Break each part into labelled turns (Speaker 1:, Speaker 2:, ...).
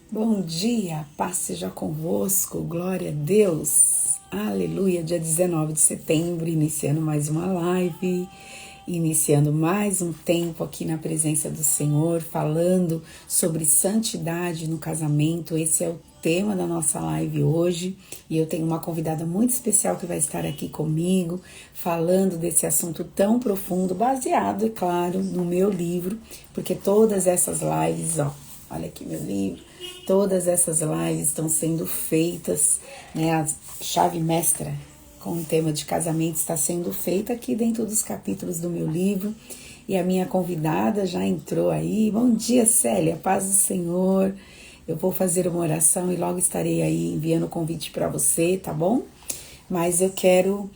Speaker 1: Bom dia, paz seja convosco, glória a Deus, aleluia. Dia 19 de setembro, iniciando mais uma live, iniciando mais um tempo aqui na presença do Senhor, falando sobre santidade no casamento. Esse é o tema da nossa live hoje e eu tenho uma convidada muito especial que vai estar aqui comigo, falando desse assunto tão profundo, baseado, é claro, no meu livro, porque todas essas lives, olha aqui meu livro. Todas essas lives estão sendo feitas, né? A chave mestra com o tema de casamento está sendo feita aqui dentro dos capítulos do meu livro. E a minha convidada já entrou aí. Bom dia, Célia, paz do Senhor. Eu vou fazer uma oração e logo estarei aí enviando o convite para você, tá bom? Mas eu quero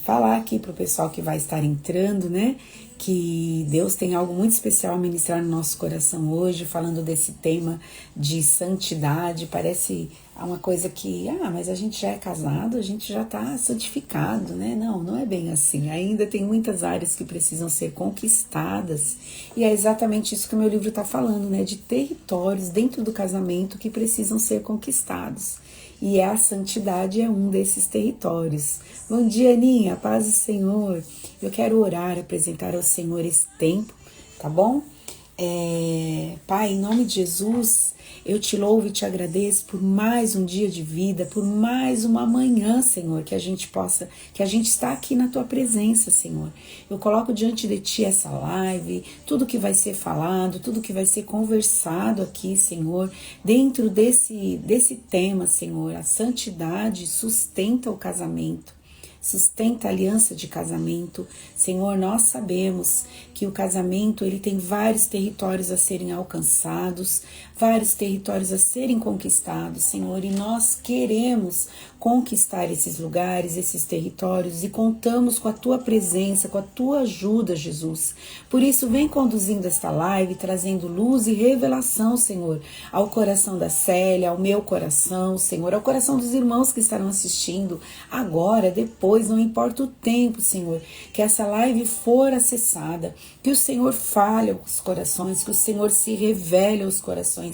Speaker 1: falar aqui para o pessoal que vai estar entrando, né? Que Deus tem algo muito especial a ministrar no nosso coração hoje, falando desse tema de santidade. Parece uma coisa que, mas a gente já é casado, a gente já está santificado, né? Não, não é bem assim. Ainda tem muitas áreas que precisam ser conquistadas. E é exatamente isso que o meu livro está falando, né? De territórios dentro do casamento que precisam ser conquistados. E a santidade é um desses territórios. Bom dia, Aninha, paz do Senhor. Eu quero orar, apresentar ao Senhor esse tempo, tá bom? Pai, em nome de Jesus, eu te louvo e te agradeço por mais um dia de vida, por mais uma manhã, Senhor, que a gente está aqui na tua presença, Senhor. Eu coloco diante de ti essa live, tudo que vai ser falado, tudo que vai ser conversado aqui, Senhor, dentro desse tema, Senhor. A santidade sustenta o casamento. Sustenta a aliança de casamento. Senhor, nós sabemos que o casamento ele tem vários territórios a serem alcançados, vários territórios a serem conquistados, Senhor, e nós queremos conquistar esses lugares, esses territórios e contamos com a tua presença, com a tua ajuda, Jesus. Por isso, vem conduzindo esta live, trazendo luz e revelação, Senhor, ao coração da Célia, ao meu coração, Senhor, ao coração dos irmãos que estarão assistindo agora, depois, não importa o tempo, Senhor, que essa live for acessada, que o Senhor fale aos corações, que o Senhor se revele aos corações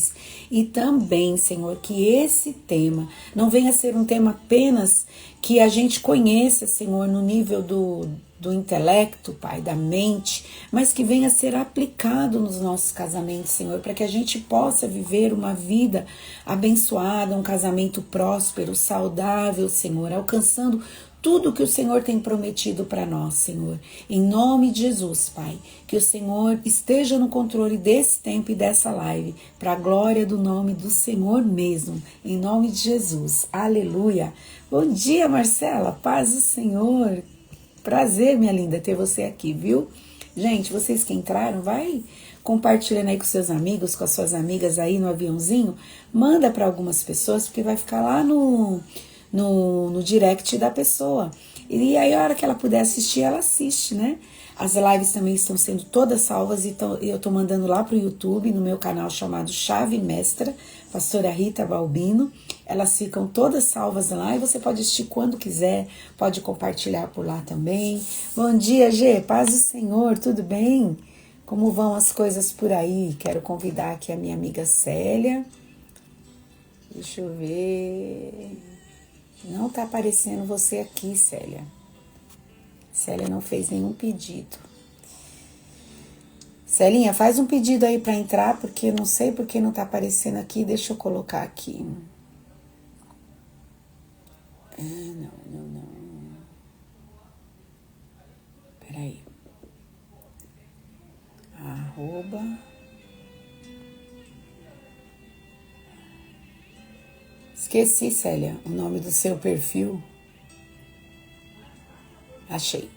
Speaker 1: e também, Senhor, que esse tema não venha a ser um tema apenas que a gente conheça, Senhor, no nível do intelecto, Pai, da mente, mas que venha a ser aplicado nos nossos casamentos, Senhor, para que a gente possa viver uma vida abençoada, um casamento próspero, saudável, Senhor, alcançando tudo que o Senhor tem prometido para nós, Senhor. Em nome de Jesus, Pai, que o Senhor esteja no controle desse tempo e dessa live, para a glória do nome do Senhor mesmo. Em nome de Jesus. Aleluia. Bom dia, Marcela. Paz do Senhor. Prazer, minha linda, ter você aqui, viu? Gente, vocês que entraram, vai compartilhando aí com seus amigos, com as suas amigas aí no aviãozinho. Manda para algumas pessoas, porque vai ficar lá no direct da pessoa. E aí, a hora que ela puder assistir, ela assiste, né? As lives também estão sendo todas salvas e eu tô mandando lá pro YouTube, no meu canal chamado Chave Mestra, pastora Rita Balbino. Elas ficam todas salvas lá e você pode assistir quando quiser, pode compartilhar por lá também. Bom dia, Gê, paz do Senhor, tudo bem? Como vão as coisas por aí? Quero convidar aqui a minha amiga Célia. Deixa eu ver. Não tá aparecendo você aqui, Célia. Célia não fez nenhum pedido. Celinha, faz um pedido aí para entrar, porque eu não sei porque não tá aparecendo aqui. Deixa eu colocar aqui. Não. Peraí. Arroba. Esqueci, Célia, o nome do seu perfil. Achei.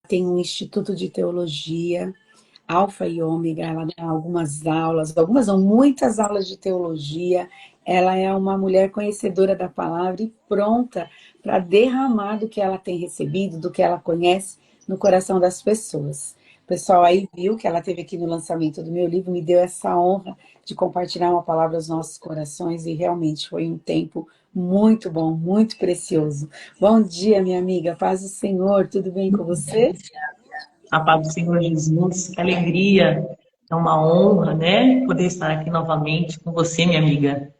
Speaker 1: Tem um Instituto de Teologia, Alfa e Ômega, ela dá algumas não, muitas aulas de teologia. Ela é uma mulher conhecedora da palavra e pronta para derramar do que ela tem recebido, do que ela conhece no coração das pessoas. O pessoal aí viu que ela esteve aqui no lançamento do meu livro, me deu essa honra de compartilhar uma palavra aos nossos corações e realmente foi um tempo muito bom, muito precioso. Bom dia, minha amiga, paz do Senhor, tudo bem com você?
Speaker 2: A paz do Senhor Jesus, que alegria, é uma honra, né? Poder estar aqui novamente com você, minha amiga,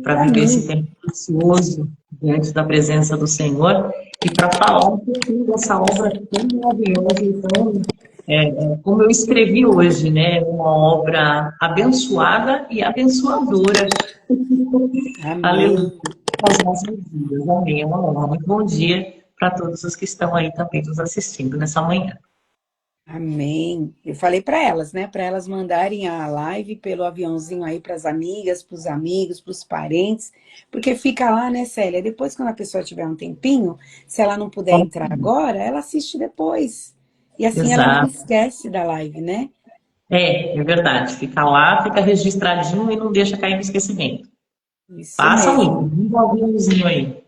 Speaker 2: para
Speaker 1: Pra
Speaker 2: viver esse
Speaker 1: mim.
Speaker 2: tempo precioso diante da presença do Senhor e para falar um pouquinho dessa obra tão maravilhosa e tão, como eu escrevi hoje, né? Uma obra abençoada e abençoadora. Aleluia.
Speaker 1: Amém.
Speaker 2: Nas nossas vidas. Amém. É uma honra. Muito bom dia para todos os que estão aí também nos assistindo nessa manhã.
Speaker 1: Amém. Eu falei para elas, né? Para elas mandarem a live pelo aviãozinho aí para as amigas, para os amigos, para os parentes, porque fica lá, né, Célia? Depois, quando a pessoa tiver um tempinho, se ela não puder entrar agora, ela assiste depois. E assim ela não
Speaker 2: Exato.
Speaker 1: esquece da live, né?
Speaker 2: É verdade. Fica lá, fica registradinho e não deixa cair no esquecimento.
Speaker 1: Isso
Speaker 2: Façam
Speaker 1: mesmo.
Speaker 2: isso, um aviãozinho aí.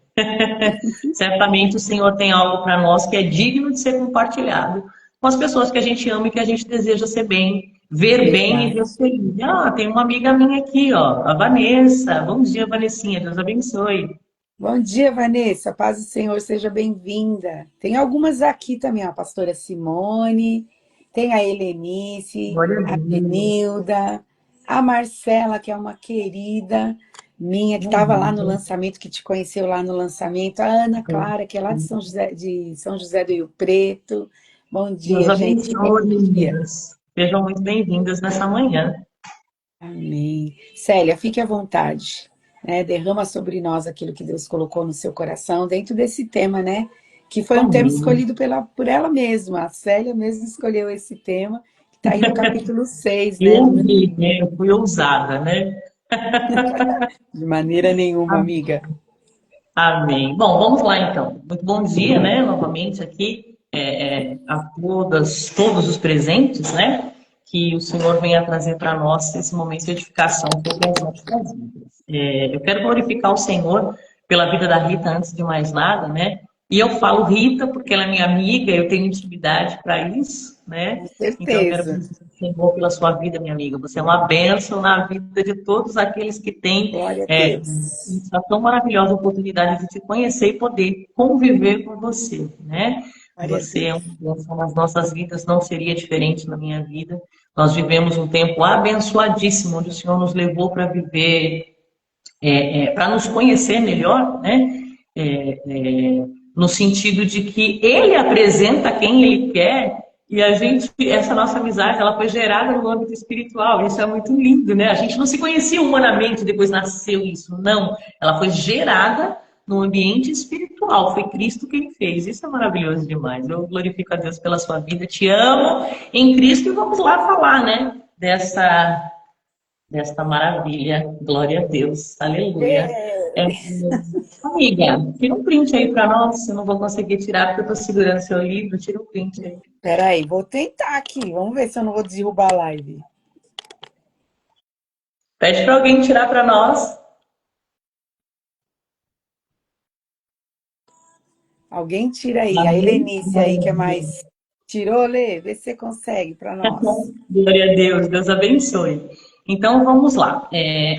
Speaker 2: Certamente o Senhor tem algo para nós que é digno de ser compartilhado com as pessoas que a gente ama e que a gente deseja ser bem, ver bem e
Speaker 1: Verdade.
Speaker 2: ver feliz. Ah, tem uma amiga minha aqui, ó, a Vanessa. Bom dia, Vanessinha. Deus abençoe.
Speaker 1: Bom dia, Vanessa. Paz do Senhor, seja bem-vinda. Tem algumas aqui também, a pastora Simone, tem a Helenice,
Speaker 2: Glória a
Speaker 1: a
Speaker 2: Deus.
Speaker 1: Benilda, a Marcela, que é uma querida minha, que estava lá no lançamento, que te conheceu lá no lançamento, a Ana Clara, que é lá de São José do Rio Preto. Bom
Speaker 2: Deus
Speaker 1: dia, gente. Bom
Speaker 2: abençoe,
Speaker 1: dia.
Speaker 2: meninas. Sejam muito bem-vindas nessa manhã.
Speaker 1: Amém. Célia, fique à vontade, né? Derrama sobre nós aquilo que Deus colocou no seu coração dentro desse tema, né? Que foi um tema
Speaker 2: Amém.
Speaker 1: escolhido por ela mesma. A Célia mesmo escolheu esse tema, que está aí no capítulo 6, né?
Speaker 2: Eu vi, né? Eu fui ousada, né?
Speaker 1: De maneira nenhuma, amiga.
Speaker 2: Amém. Bom, vamos lá então. Muito bom dia, né? Novamente aqui a todas, todos os presentes, né? Que o Senhor venha trazer para nós esse momento de edificação sobre as nossas vidas. Eu quero glorificar o Senhor pela vida da Rita antes de mais nada, né? E eu falo Rita porque ela é minha amiga, eu tenho intimidade para isso, né?
Speaker 1: Com
Speaker 2: Então eu quero
Speaker 1: certeza.
Speaker 2: glorificar o Senhor pela sua vida, minha amiga. Você é uma bênção na vida de todos aqueles que têm
Speaker 1: Glória a Deus.
Speaker 2: essa tão maravilhosa oportunidade de te conhecer e poder conviver com você, né?
Speaker 1: Glória a
Speaker 2: Você é uma
Speaker 1: Deus.
Speaker 2: bênção nas nossas vidas, não seria diferente na minha vida. Nós vivemos um tempo abençoadíssimo, onde o Senhor nos levou para viver, para nos conhecer melhor, né? É, é, no sentido de que Ele apresenta quem Ele quer e a gente, essa nossa amizade, ela foi gerada no âmbito espiritual. Isso é muito lindo, né? A gente não se conhecia humanamente, depois nasceu isso. Não, ela foi gerada no ambiente espiritual. Foi Cristo quem fez. Isso é maravilhoso demais. Eu glorifico a Deus pela sua vida. Te amo em Cristo e vamos lá falar, né? Desta maravilha. Glória a Deus. Aleluia. É, amiga, tira um print aí para nós. Eu não vou conseguir tirar porque eu estou segurando seu livro. Tira um print aí.
Speaker 1: Peraí, vou tentar aqui. Vamos ver se eu não vou derrubar a live.
Speaker 2: Pede para alguém tirar para nós.
Speaker 1: Alguém tira aí. A
Speaker 2: Amém.
Speaker 1: Helenice
Speaker 2: Glória
Speaker 1: aí,
Speaker 2: a
Speaker 1: que é
Speaker 2: Deus.
Speaker 1: mais. Tirou, Lê? Vê se você consegue para nós.
Speaker 2: Glória a Deus. Deus abençoe. Então vamos lá.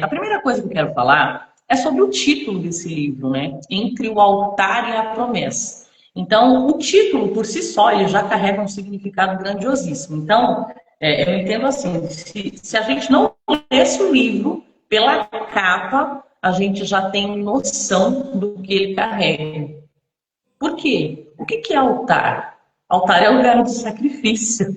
Speaker 2: A primeira coisa que eu quero falar é sobre o título desse livro, né? Entre o altar e a promessa. Então, o título por si só ele já carrega um significado grandiosíssimo. Então, eu entendo assim: se a gente não lesse o livro pela capa, a gente já tem noção do que ele carrega. Por quê? O que é altar? Altar é lugar de sacrifício.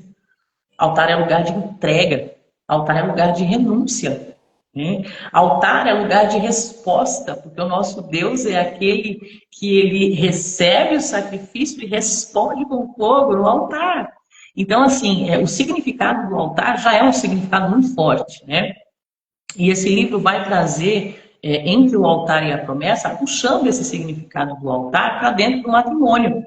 Speaker 2: Altar é lugar de entrega. Altar é lugar de renúncia. Né? Altar é lugar de resposta, porque o nosso Deus é aquele que ele recebe o sacrifício e responde com fogo no altar. Então, assim, o significado do altar já é um significado muito forte, né? E esse livro vai trazer, entre o altar e a promessa, puxando esse significado do altar para dentro do matrimônio.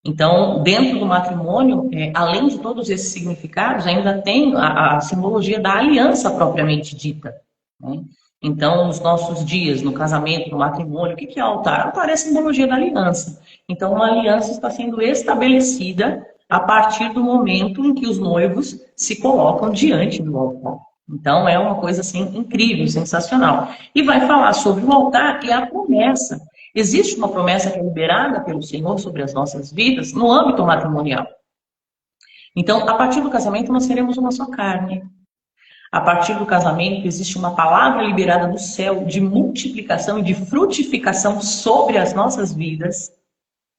Speaker 2: Então, dentro do matrimônio, além de todos esses significados, ainda tem a simbologia da aliança propriamente dita. Né? Então, nos nossos dias, no casamento, no matrimônio, o que é altar? Altar é a simbologia da aliança. Então, uma aliança está sendo estabelecida a partir do momento em que os noivos se colocam diante do altar. Então, é uma coisa assim incrível, sensacional. E vai falar sobre o altar e a promessa. Existe uma promessa que é liberada pelo Senhor sobre as nossas vidas no âmbito matrimonial. Então, a partir do casamento, nós seremos uma só carne. A partir do casamento, existe uma palavra liberada do céu de multiplicação e de frutificação sobre as nossas vidas,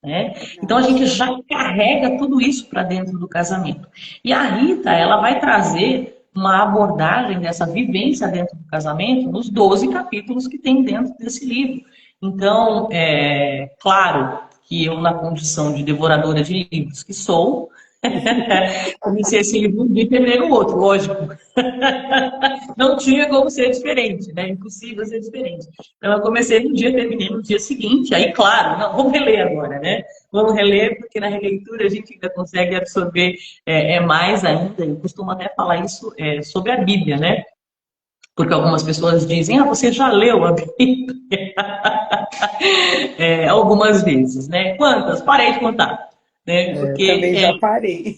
Speaker 2: né? Então, a gente já carrega tudo isso para dentro do casamento. E a Rita, ela vai trazer uma abordagem dessa vivência dentro do casamento nos 12 capítulos que tem dentro desse livro. Então, é claro que eu, na condição de devoradora de livros que sou, comecei esse livro um dia e terminei no outro, lógico. Não tinha como ser diferente, né? Impossível ser diferente. Então, eu comecei no dia, terminei no dia seguinte. Aí, claro, não, vamos reler agora, né? Vamos reler, porque na releitura a gente ainda consegue absorver mais ainda. Eu costumo até falar isso sobre a Bíblia, né? Porque algumas pessoas dizem, você já leu a Bíblia? Algumas vezes, né? Quantas? Parei de contar. Né?
Speaker 1: Porque, também já parei.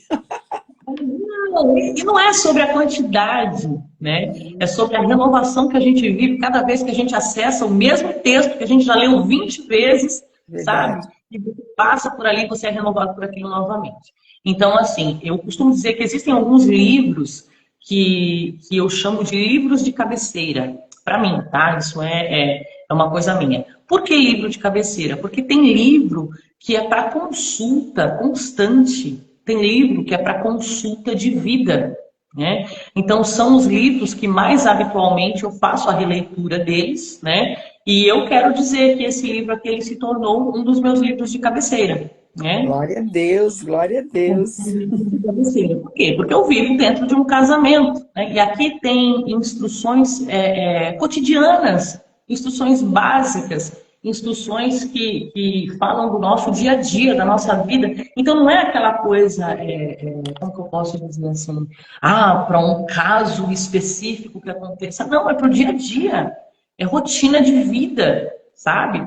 Speaker 2: E não é sobre a quantidade, né? É sobre a renovação que a gente vive cada vez que a gente acessa o mesmo texto que a gente já leu 20 vezes,
Speaker 1: Verdade.
Speaker 2: sabe? E você passa por ali, você é renovado por aquilo novamente. Então, assim, eu costumo dizer que existem alguns livros que eu chamo de livros de cabeceira. Para mim, tá? Isso é uma coisa minha. Por que livro de cabeceira? Porque tem livro que é para consulta constante. Tem livro que é para consulta de vida, né? Então, são os livros que mais habitualmente eu faço a releitura deles, né? E eu quero dizer que esse livro aqui ele se tornou um dos meus livros de cabeceira, né?
Speaker 1: Glória a Deus, glória a Deus.
Speaker 2: Por quê? Porque eu vivo dentro de um casamento, né? E aqui tem instruções cotidianas, instruções básicas, instruções que falam do nosso dia a dia, da nossa vida. Então não é aquela coisa, como que eu posso dizer assim, para um caso específico que aconteça. Não, é para o dia a dia, é rotina de vida, sabe?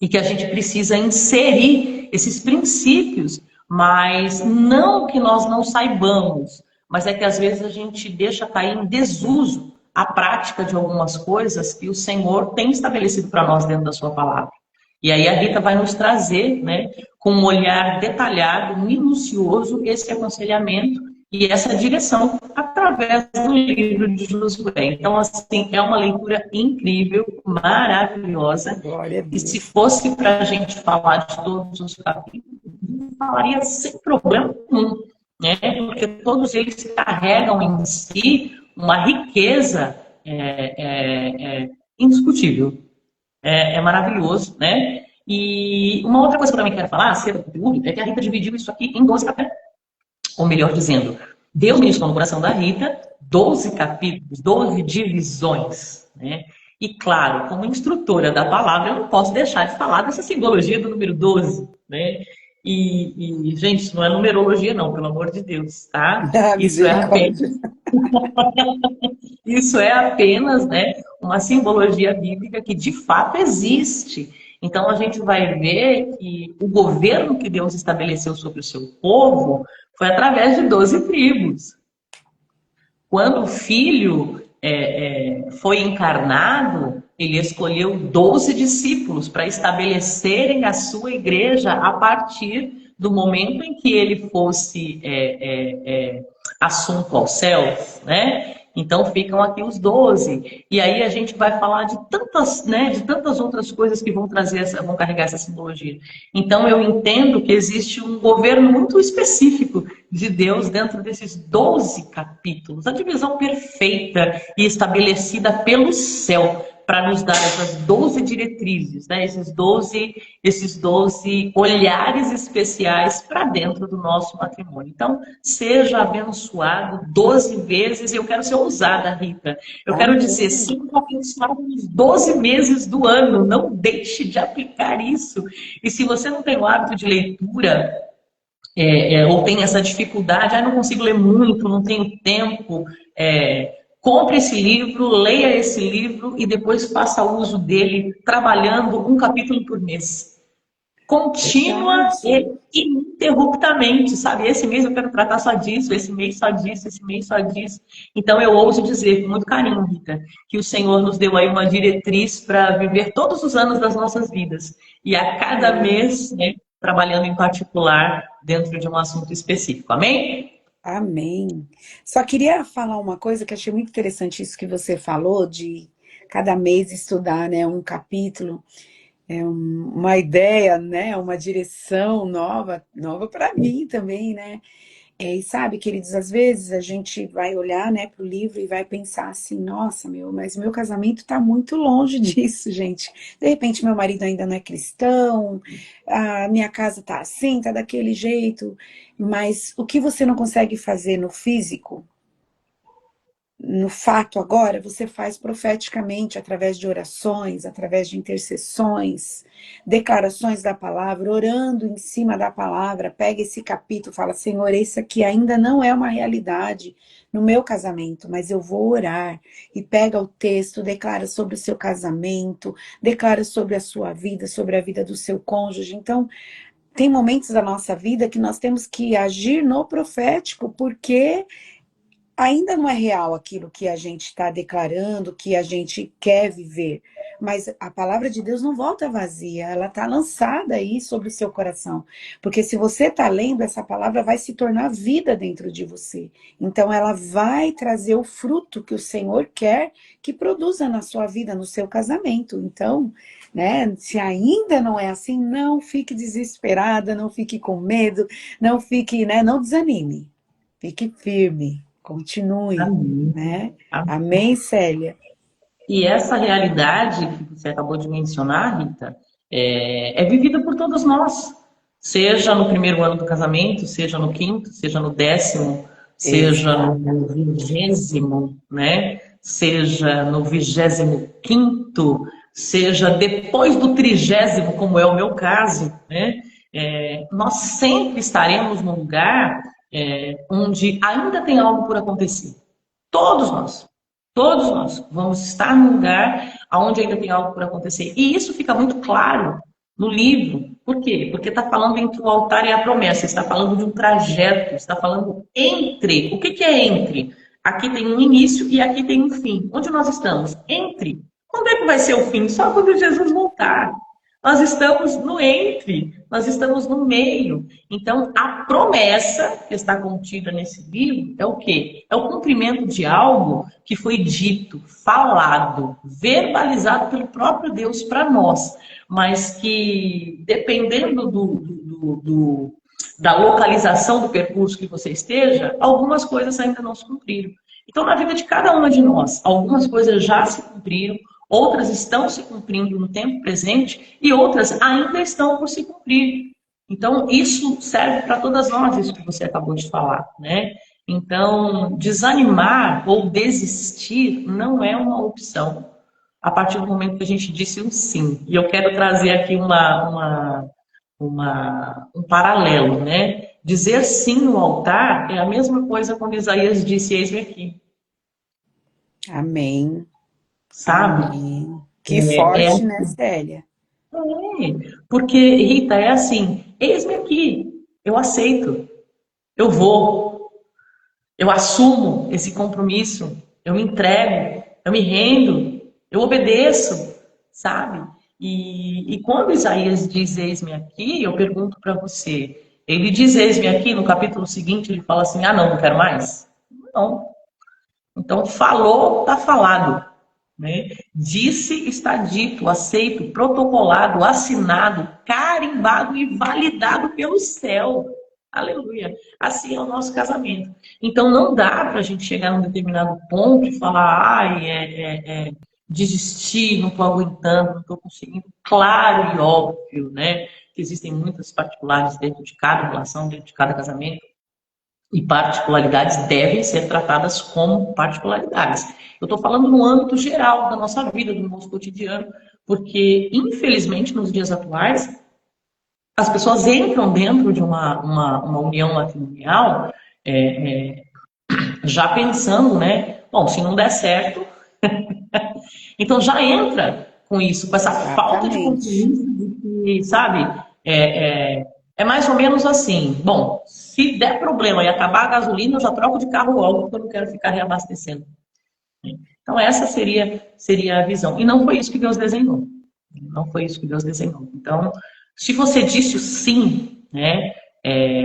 Speaker 2: E que a gente precisa inserir esses princípios, mas não que nós não saibamos, mas é que às vezes a gente deixa cair em desuso a prática de algumas coisas que o Senhor tem estabelecido para nós dentro da sua palavra. E aí a Rita vai nos trazer, né, com um olhar detalhado, minucioso, esse aconselhamento e essa direção através do livro de Josué. Então, assim, é uma leitura incrível, maravilhosa.
Speaker 1: Glória a Deus.
Speaker 2: E se fosse para a gente falar de todos os capítulos, falaria sem problema nenhum, né? Porque todos eles carregam em si uma riqueza indiscutível. É maravilhoso, né? E uma outra coisa que eu também quero falar acerca do conteúdo é que a Rita dividiu isso aqui em 12 capítulos. Ou melhor dizendo, Deus ministrou no coração da Rita 12 capítulos, 12 divisões, né? E claro, como instrutora da palavra, eu não posso deixar de falar dessa simbologia do número 12, né? E gente, isso não é numerologia não, pelo amor de Deus, tá? Isso é apenas... Isso é apenas, né, uma simbologia bíblica que de fato existe. Então a gente vai ver que o governo que Deus estabeleceu sobre o seu povo foi através de 12 tribos. Quando o Filho foi encarnado, ele escolheu 12 discípulos para estabelecerem a sua igreja a partir do momento em que ele fosse assunto aos céus, né? Então ficam aqui os 12. E aí a gente vai falar de tantas, né, de tantas outras coisas que vão vão carregar essa simbologia. Então eu entendo que existe um governo muito específico de Deus dentro desses 12 capítulos. A divisão perfeita e estabelecida pelo céu para nos dar essas 12 diretrizes, né? esses 12 olhares especiais para dentro do nosso matrimônio. Então, seja abençoado 12 vezes. Eu quero ser ousada, Rita. Eu quero dizer, seja abençoado nos 12 meses do ano. Não deixe de aplicar isso. E se você não tem o hábito de leitura, ou tem essa dificuldade, não consigo ler muito, não tenho tempo... Compre esse livro, leia esse livro e depois faça uso dele trabalhando um capítulo por mês. Contínua e ininterruptamente, sabe? Esse mês eu quero tratar só disso, esse mês só disso, esse mês só disso. Então eu ouso dizer com muito carinho, Rita, que o Senhor nos deu aí uma diretriz para viver todos os anos das nossas vidas. E a cada mês, né, trabalhando em particular dentro de um assunto específico. Amém?
Speaker 1: Amém. Só queria falar uma coisa que achei muito interessante isso que você falou, de cada mês estudar, né, um capítulo, uma ideia, né, uma direção nova, nova para mim também, né? E sabe, queridos, às vezes a gente vai olhar, né, para o livro e vai pensar assim, nossa, mas meu casamento está muito longe disso, gente. De repente, meu marido ainda não é cristão, a minha casa tá assim, tá daquele jeito, mas o que você não consegue fazer no físico, no fato agora, você faz profeticamente, através de orações, através de intercessões, declarações da palavra, orando em cima da palavra. Pega esse capítulo, fala: Senhor, isso aqui ainda não é uma realidade no meu casamento, mas eu vou orar. E pega o texto, declara sobre o seu casamento, declara sobre a sua vida, sobre a vida do seu cônjuge. Então, tem momentos da nossa vida que nós temos que agir no profético, porque ainda não é real aquilo que a gente está declarando, que a gente quer viver. Mas a palavra de Deus não volta vazia, ela está lançada aí sobre o seu coração. Porque se você está lendo, essa palavra vai se tornar vida dentro de você. Então ela vai trazer o fruto que o Senhor quer que produza na sua vida, no seu casamento. Então, né, se ainda não é assim, não fique desesperada, não fique com medo, não fique, né, não desanime. Fique firme. Continue,
Speaker 2: Amém.
Speaker 1: né? Amém, Célia?
Speaker 2: E essa realidade que você acabou de mencionar, Rita, é vivida por todos nós. Seja no primeiro ano do casamento, seja no quinto, seja no décimo, seja no
Speaker 1: Exatamente.
Speaker 2: 20º, né? Seja no 25º, seja depois do 30º, como é o meu caso, né? Nós sempre estaremos num lugar onde ainda tem algo por acontecer. Todos nós. Todos nós vamos estar num lugar onde ainda tem algo por acontecer. E isso fica muito claro no livro. Por quê? Porque está falando entre o altar e a promessa, está falando de um trajeto, está falando entre. O que, que é entre? Aqui tem um início e aqui tem um fim. Onde nós estamos? Entre. Quando é que vai ser o fim? Só quando Jesus voltar. Nós estamos no entre, nós estamos no meio. Então, a promessa que está contida nesse livro é o quê? É o cumprimento de algo que foi dito, falado, verbalizado pelo próprio Deus para nós, mas que, dependendo da localização do percurso que você esteja, algumas coisas ainda não se cumpriram. Então, na vida de cada uma de nós, algumas coisas já se cumpriram, outras estão se cumprindo no tempo presente e outras ainda estão por se cumprir. Então, isso serve para todas nós, isso que você acabou de falar, né? Então, desanimar ou desistir não é uma opção a partir do momento que a gente disse um sim. E eu quero trazer aqui um paralelo, né? Dizer sim no altar é a mesma coisa quando Isaías disse: Eis-me aqui,
Speaker 1: Amém.
Speaker 2: sabe?
Speaker 1: Amém. Que
Speaker 2: É,
Speaker 1: forte, né, Célia?
Speaker 2: porque, Rita, é assim: eis-me aqui, eu aceito, eu vou, eu assumo esse compromisso, eu me entrego, eu me rendo, eu obedeço, sabe? E quando Isaías diz eis-me aqui, eu pergunto para você, ele diz eis-me aqui, no capítulo seguinte ele fala assim: ah, não, não quero mais? Não. Então, falou, está falado. Né? Disse, está dito, aceito, protocolado, assinado, carimbado e validado pelo céu. Aleluia. Assim é o nosso casamento. Então não dá para a gente chegar num determinado ponto e falar, ai, desistir, não estou aguentando, não estou conseguindo. Claro e óbvio, né? Que existem muitas particulares dentro de cada relação, dentro de cada casamento. E particularidades devem ser tratadas como particularidades. Eu estou falando no âmbito geral da nossa vida, do nosso cotidiano, porque, infelizmente, nos dias atuais, as pessoas entram dentro de uma união matrimonial já pensando, né? Bom, se não der certo, então já entra com isso, com essa falta de
Speaker 1: Exatamente.
Speaker 2: compromisso, de que, sabe? É mais ou menos assim. Bom, se der problema e acabar a gasolina, eu já troco de carro logo, porque eu não quero ficar reabastecendo. Então, essa seria a visão. E não foi isso que Deus desenhou. Não foi isso que Deus desenhou. Então, se você disse o sim, né,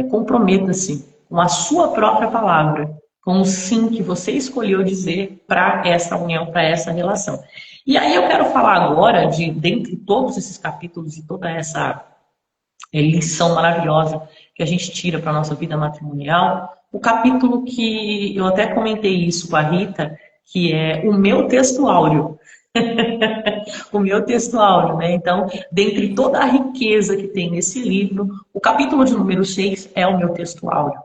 Speaker 2: comprometa-se com a sua própria palavra, com o sim que você escolheu dizer para essa união, para essa relação. E aí eu quero falar agora dentre todos esses capítulos e toda essa lição maravilhosa que a gente tira para a nossa vida matrimonial, o capítulo que eu até comentei isso com a Rita, que é o meu texto áureo. O meu texto áureo, né? Então, dentre toda a riqueza que tem nesse livro, o capítulo de número 6 é o meu texto áureo.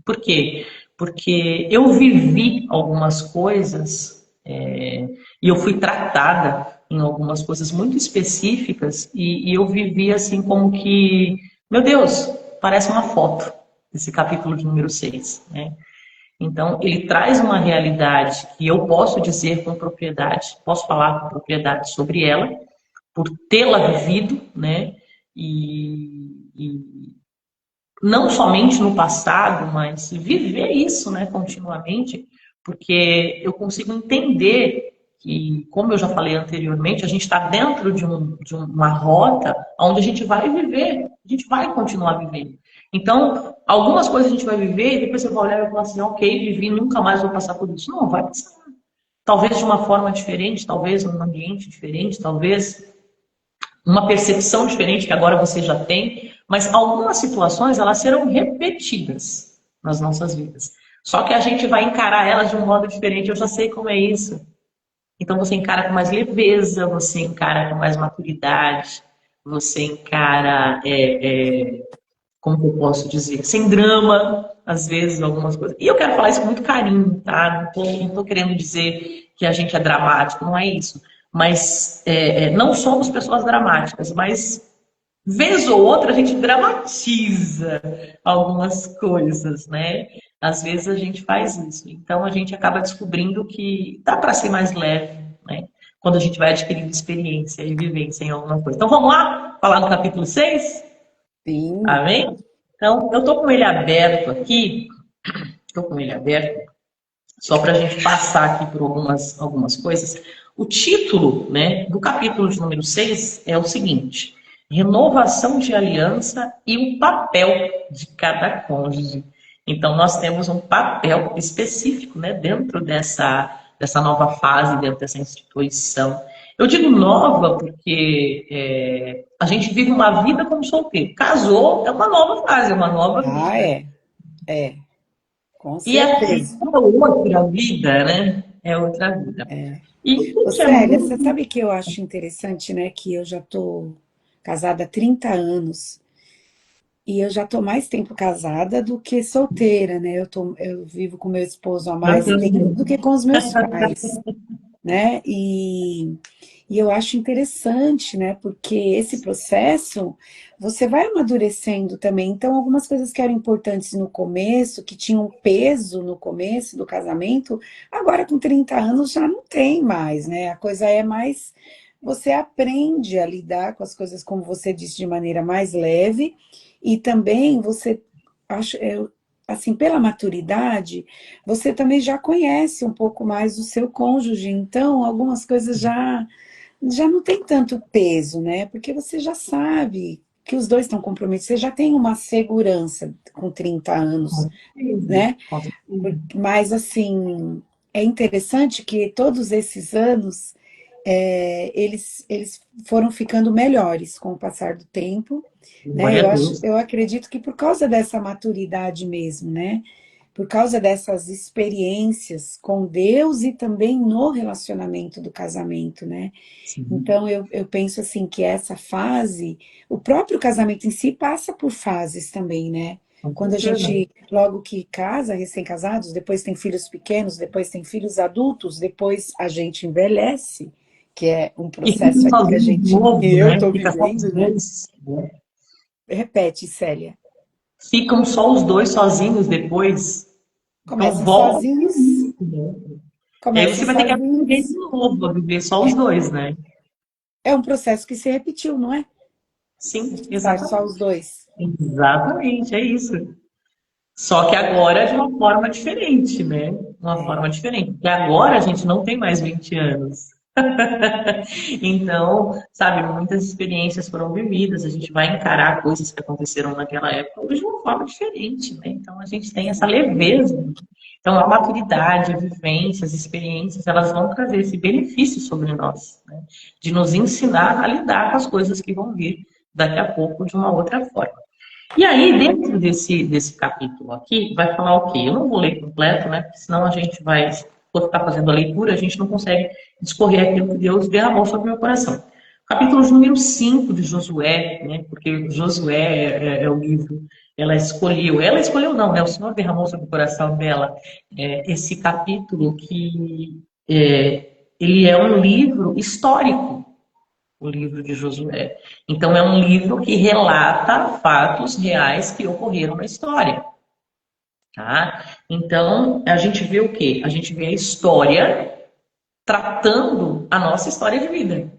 Speaker 2: Por quê? Porque eu vivi algumas coisas e eu fui tratada em algumas coisas muito específicas e eu vivi assim como que, meu Deus, parece uma foto, esse capítulo de número 6, né? Então, ele traz uma realidade que eu posso dizer com propriedade, posso falar com propriedade sobre ela, por tê-la vivido, né? E não somente no passado, mas viver isso, né, continuamente, porque eu consigo entender que, como eu já falei anteriormente, a gente está dentro de uma rota onde a gente vai viver, a gente vai continuar vivendo. Então, algumas coisas a gente vai viver e depois você vai olhar e falar assim, ok, vivi, nunca mais vou passar por isso. Não, vai passar. Talvez de uma forma diferente, talvez num ambiente diferente, talvez uma percepção diferente que agora você já tem, mas algumas situações elas serão repetidas nas nossas vidas. Só que a gente vai encarar elas de um modo diferente. Eu já sei como é isso. Então você encara com mais leveza, você encara com mais maturidade, você encara, como que eu posso dizer, sem drama, às vezes, algumas coisas. E eu quero falar isso com muito carinho, tá? Não tô querendo dizer que a gente é dramático, não é isso. Mas não somos pessoas dramáticas, mas vez ou outra a gente dramatiza algumas coisas, né? Às vezes a gente faz isso. Então a gente acaba descobrindo que dá para ser mais leve, né? Quando a gente vai adquirindo experiência e vivência em alguma coisa. Então vamos lá falar do capítulo 6.
Speaker 1: Sim.
Speaker 2: Amém? Então eu estou com ele aberto aqui. Estou com ele aberto só para a gente passar aqui por algumas coisas. O título, né, do capítulo de número 6 é o seguinte: Renovação de aliança e o papel de cada cônjuge. Então, nós temos um papel específico, né, dentro dessa nova fase, dentro dessa instituição. Eu digo nova porque a gente vive uma vida como solteiro. Casou, é uma nova fase, é uma nova
Speaker 1: Ah,
Speaker 2: vida.
Speaker 1: é, com
Speaker 2: E aqui
Speaker 1: certeza.
Speaker 2: é outra vida, né? É outra vida. E
Speaker 1: Ô,
Speaker 2: o que é
Speaker 1: Célia, você
Speaker 2: muito.
Speaker 1: sabe que eu acho interessante, né? Que eu já tô casada há 30 anos e eu já tô mais tempo casada do que solteira, né? Eu vivo com meu esposo há mais tempo do que com os meus pais, né? E eu acho interessante, né? Porque esse processo você vai amadurecendo também. Então, algumas coisas que eram importantes no começo, que tinham peso no começo do casamento, agora com 30 anos já não tem mais, né? A coisa é mais. Você aprende a lidar com as coisas, como você disse, de maneira mais leve, e também você, acho, assim, pela maturidade, você também já conhece um pouco mais o seu cônjuge, então algumas coisas já não tem tanto peso, né? Porque você já sabe que os dois estão comprometidos, você já tem uma segurança com 30 anos, né?
Speaker 2: Com certeza.
Speaker 1: Mas, assim, é interessante que todos esses anos eles foram ficando melhores com o passar do tempo, né?
Speaker 2: Glória a Deus.
Speaker 1: Eu acredito que por causa dessa maturidade mesmo, né? Por causa dessas experiências com Deus e também no relacionamento do casamento, né?
Speaker 2: Sim.
Speaker 1: Então, eu penso assim que essa fase, o próprio casamento em si passa por fases também, né?
Speaker 2: Com
Speaker 1: Quando a
Speaker 2: certeza.
Speaker 1: gente, logo que casa, recém-casados, depois tem filhos pequenos, depois tem filhos adultos, depois a gente envelhece, que é um
Speaker 2: E fica
Speaker 1: processo aí que a
Speaker 2: sozinho de
Speaker 1: gente,
Speaker 2: novo,
Speaker 1: eu
Speaker 2: né?
Speaker 1: estou
Speaker 2: Fica só os
Speaker 1: vivendo, né?
Speaker 2: dois. Né?
Speaker 1: Repete, Célia.
Speaker 2: Ficam só os dois sozinhos depois. Então
Speaker 1: Começam
Speaker 2: volta.
Speaker 1: sozinhos,
Speaker 2: E aí
Speaker 1: começam
Speaker 2: você vai ter que aprender de
Speaker 1: sozinhos.
Speaker 2: novo a viver só os dois, né?
Speaker 1: É um processo que se repetiu, não é?
Speaker 2: Sim,
Speaker 1: Estar só
Speaker 2: exatamente.
Speaker 1: os dois.
Speaker 2: Exatamente, é isso. Só que agora de uma forma diferente, né? Uma
Speaker 1: É,
Speaker 2: forma diferente. Porque agora a gente não tem mais 20 anos. Então, sabe, muitas experiências foram vividas, a gente vai encarar coisas que aconteceram naquela época hoje de uma forma diferente, né? Então a gente tem essa leveza. Então a maturidade, a vivência, as experiências, elas vão trazer esse benefício sobre nós, né? De nos ensinar a lidar com as coisas que vão vir daqui a pouco de uma outra forma. E aí, dentro desse capítulo aqui, vai falar o quê? Eu não vou ler completo, né? Porque senão a gente vai, se for ficar fazendo a leitura, a gente não consegue discorrer aquilo que Deus derramou sobre o meu coração. Capítulo número 5 de Josué, né? Porque Josué é o livro, ela escolheu não, né? O Senhor derramou sobre o coração dela esse capítulo que ele é um livro histórico, o livro de Josué. Então, é um livro que relata fatos reais que ocorreram na história. Tá? Então, a gente vê o quê? A gente vê a história tratando a nossa história de vida.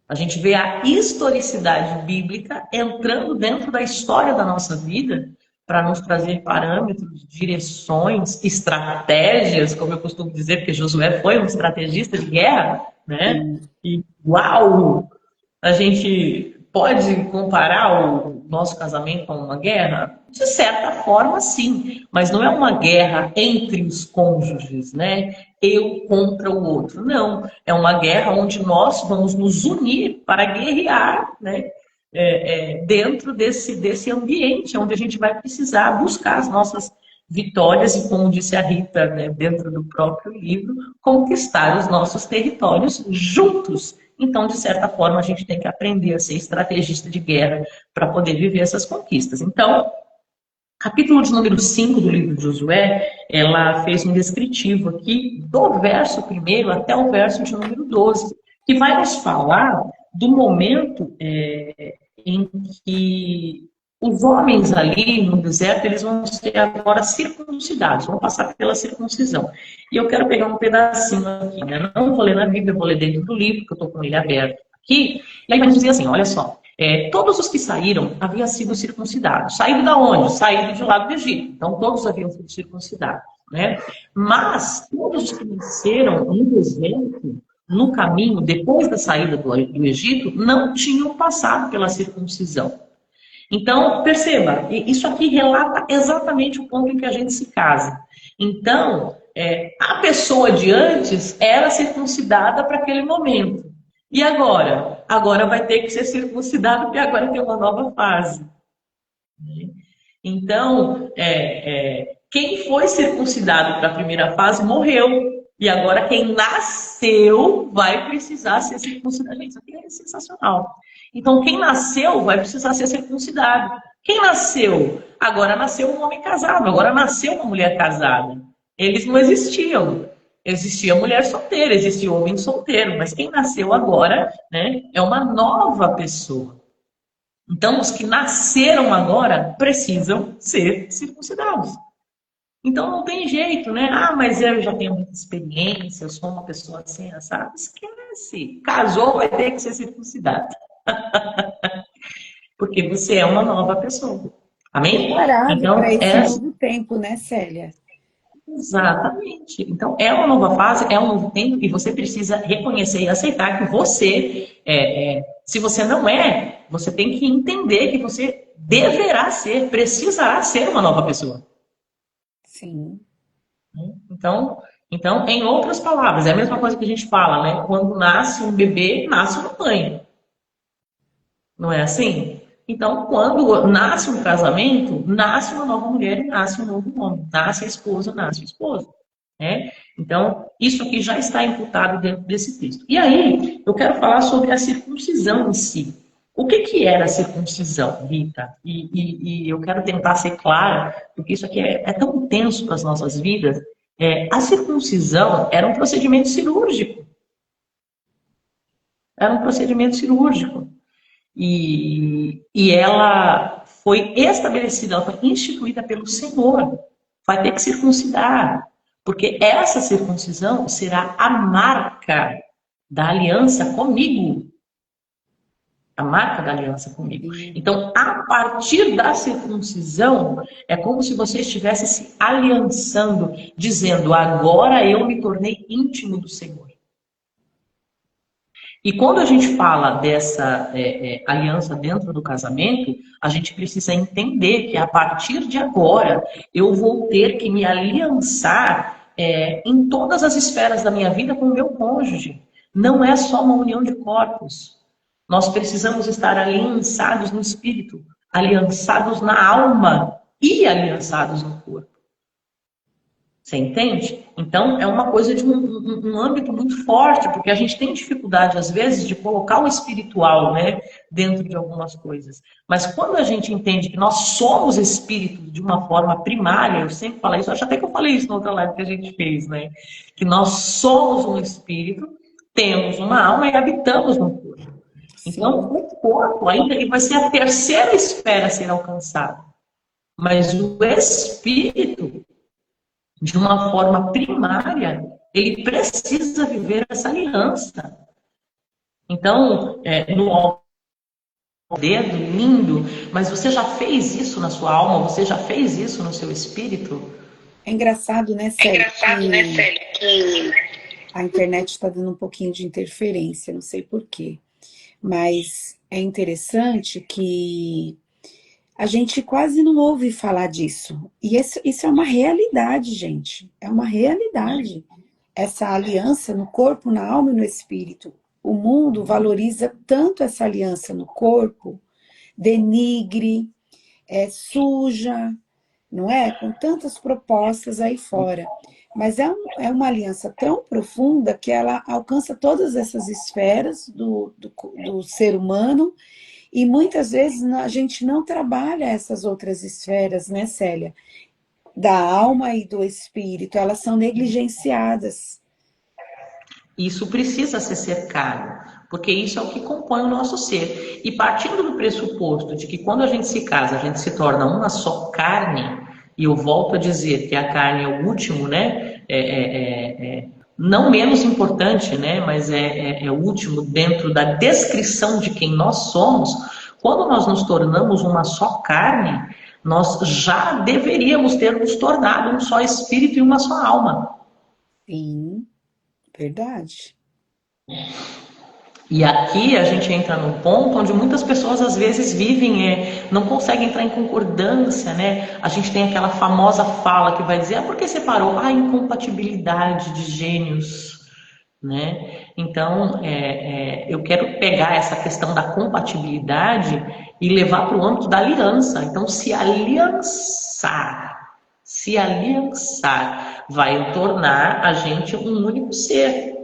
Speaker 2: A gente vê a historicidade bíblica entrando dentro da história da nossa vida para nos trazer parâmetros, direções, estratégias, como eu costumo dizer, porque Josué foi um estrategista de guerra, né? E uau! A gente pode comparar o nosso casamento a uma guerra? De certa forma, sim, mas não é uma guerra entre os cônjuges, né? Eu contra o outro. Não, é uma guerra onde nós vamos nos unir para guerrear, né? Dentro desse ambiente, onde a gente vai precisar buscar as nossas vitórias e, como disse a Rita, né, dentro do próprio livro, conquistar os nossos territórios juntos. Então, de certa forma, a gente tem que aprender a ser estrategista de guerra para poder viver essas conquistas. Então, capítulo de número 5 do livro de Josué, ela fez um descritivo aqui do verso 1 até o verso de número 12, que vai nos falar do momento em que os homens ali no deserto, eles vão ser agora circuncidados, vão passar pela circuncisão. E eu quero pegar um pedacinho aqui, né? Não vou ler na Bíblia, vou ler dentro do livro, que eu estou com ele aberto aqui. E aí vai dizer assim, olha só, todos os que saíram haviam sido circuncidados. Saíram da onde? Saíram de lá do Egito. Então todos haviam sido circuncidados, né? Mas todos os que nasceram no deserto, no caminho, depois da saída do Egito, não tinham passado pela circuncisão. Então, perceba, isso aqui relata exatamente o ponto em que a gente se casa. Então, a pessoa de antes era circuncidada para aquele momento. E agora? Agora vai ter que ser circuncidado, porque agora tem uma nova fase. Então, quem foi circuncidado para a primeira fase morreu. E agora quem nasceu vai precisar ser circuncidado. Gente, isso aqui é sensacional. Então, quem nasceu vai precisar ser circuncidado. Quem nasceu? Agora nasceu um homem casado, agora nasceu uma mulher casada. Eles não existiam. Existia mulher solteira, existia homem solteiro, mas quem nasceu agora, né, é uma nova pessoa. Então, os que nasceram agora precisam ser circuncidados. Então, não tem jeito, né? Ah, mas eu já tenho muita experiência, eu sou uma pessoa assim, sabe? Esquece. Casou, vai ter que ser circuncidado. Porque você é uma nova pessoa. Amém?
Speaker 1: Preparado
Speaker 2: Então,
Speaker 1: para esse novo tempo, né, Célia?
Speaker 2: Exatamente. Então, é uma nova fase, é um novo tempo, e você precisa reconhecer e aceitar que você, se você não é, você tem que entender que você deverá ser, precisará ser uma nova pessoa.
Speaker 1: Sim.
Speaker 2: Então, em outras palavras, é a mesma coisa que a gente fala, né? Quando nasce um bebê, nasce uma mãe. Não é assim? Então, quando nasce um casamento, nasce uma nova mulher e nasce um novo homem. Nasce a esposa, nasce o esposo. Né? Então, isso aqui já está imputado dentro desse texto. E aí, eu quero falar sobre a circuncisão em si. O que era a circuncisão, Rita? E eu quero tentar ser clara, porque isso aqui é tão tenso para as nossas vidas. A circuncisão era um procedimento cirúrgico. Era um procedimento cirúrgico. E ela foi estabelecida, ela foi instituída pelo Senhor. Vai ter que circuncidar. Porque essa circuncisão será a marca da aliança comigo. A marca da aliança comigo. Então, a partir da circuncisão, é como se você estivesse se aliançando, dizendo, agora eu me tornei íntimo do Senhor. E quando a gente fala dessa aliança dentro do casamento, a gente precisa entender que a partir de agora eu vou ter que me aliançar em todas as esferas da minha vida com o meu cônjuge. Não é só uma união de corpos. Nós precisamos estar aliançados no espírito, aliançados na alma e aliançados no corpo. Você entende? Então, é uma coisa de um âmbito muito forte, porque a gente tem dificuldade, às vezes, de colocar o espiritual, né, dentro de algumas coisas. Mas quando a gente entende que nós somos espírito de uma forma primária, eu sempre falo isso, acho até que eu falei isso na outra live que a gente fez, né? Que nós somos um espírito, temos uma alma e habitamos no corpo. Então,
Speaker 1: Sim.
Speaker 2: o corpo ainda ele vai ser a terceira esfera a ser alcançada. Mas o espírito, de uma forma primária, ele precisa viver essa aliança. Então, no dedo, lindo, mas você já fez isso na sua alma? Você já fez isso no seu espírito?
Speaker 1: É engraçado, né,
Speaker 2: É
Speaker 1: Célio,
Speaker 2: engraçado, né,
Speaker 1: que
Speaker 2: Célio, que
Speaker 1: a internet está dando um pouquinho de interferência, não sei por quê. Mas é interessante que a gente quase não ouve falar disso. E isso é uma realidade, gente. É uma realidade. Essa aliança no corpo, na alma e no espírito. O mundo valoriza tanto essa aliança no corpo, denigre, suja, não é? Com tantas propostas aí fora. Mas é uma aliança tão profunda que ela alcança todas essas esferas do ser humano e muitas vezes a gente não trabalha essas outras esferas, né, Célia? Da alma e do espírito, elas são negligenciadas.
Speaker 2: isso precisa ser cercado, porque isso é o que compõe o nosso ser. E partindo do pressuposto de que quando a gente se casa, a gente se torna uma só carne, e eu volto a dizer que a carne é o último, né? Não menos importante, né? Mas é o último dentro da descrição de quem nós somos. Quando nós nos tornamos uma só carne, nós já deveríamos ter nos tornado um só espírito e uma só alma.
Speaker 1: Sim, verdade.
Speaker 2: E aqui a gente entra num ponto onde muitas pessoas às vezes vivem, não conseguem entrar em concordância, né? A gente tem aquela famosa fala que vai dizer, por que separou? Incompatibilidade de gênios, né? Então, eu quero pegar essa questão da compatibilidade e levar para o âmbito da aliança. Então, se aliançar vai tornar a gente um único ser.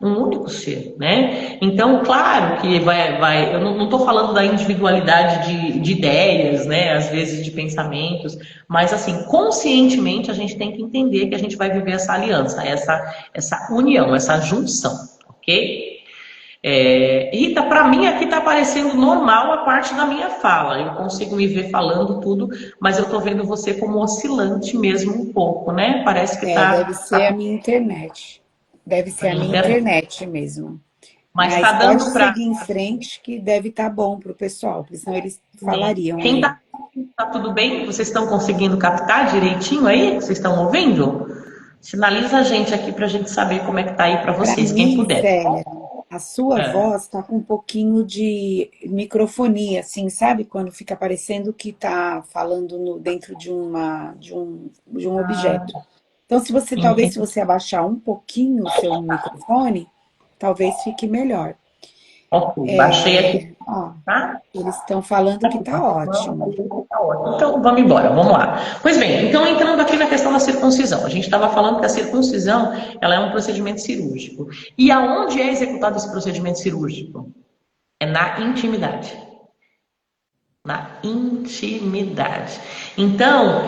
Speaker 2: Um único ser, né? Então, claro que eu não estou falando da individualidade de ideias, né? Às vezes de pensamentos, mas assim, conscientemente a gente tem que entender que a gente vai viver essa aliança, essa união, essa junção, ok? Rita, para mim aqui está parecendo normal a parte da minha fala. Eu consigo me ver falando tudo, mas eu estou vendo você como oscilante mesmo um pouco, né? Parece que
Speaker 1: Deve
Speaker 2: tá
Speaker 1: ser a minha internet. Deve ser a minha internet mesmo.
Speaker 2: mas
Speaker 1: Mas
Speaker 2: está
Speaker 1: pode
Speaker 2: dando para.
Speaker 1: seguir em frente, que deve estar bom para o pessoal, porque senão eles falariam
Speaker 2: Quem
Speaker 1: aí.
Speaker 2: tá tudo bem? Vocês estão conseguindo captar direitinho aí? Vocês estão ouvindo? Sinaliza a gente aqui para a gente saber como é que tá aí para
Speaker 1: Para
Speaker 2: vocês, quem
Speaker 1: mim,
Speaker 2: puder.
Speaker 1: Célia, a sua
Speaker 2: É.
Speaker 1: voz está com um pouquinho de microfonia, assim, sabe? Quando fica parecendo que está falando dentro de um objeto. Então, talvez se
Speaker 2: Entendi.
Speaker 1: você abaixar um pouquinho o seu microfone, talvez fique melhor.
Speaker 2: Ok, baixei aqui,
Speaker 1: Ó,
Speaker 2: tá?
Speaker 1: eles estão falando que está ótimo.
Speaker 2: Então vamos embora, vamos lá. Pois bem, então entrando aqui na questão da circuncisão, a gente estava falando que a circuncisão ela é um procedimento cirúrgico. E aonde é executado esse procedimento cirúrgico? É na intimidade. Na intimidade. Então,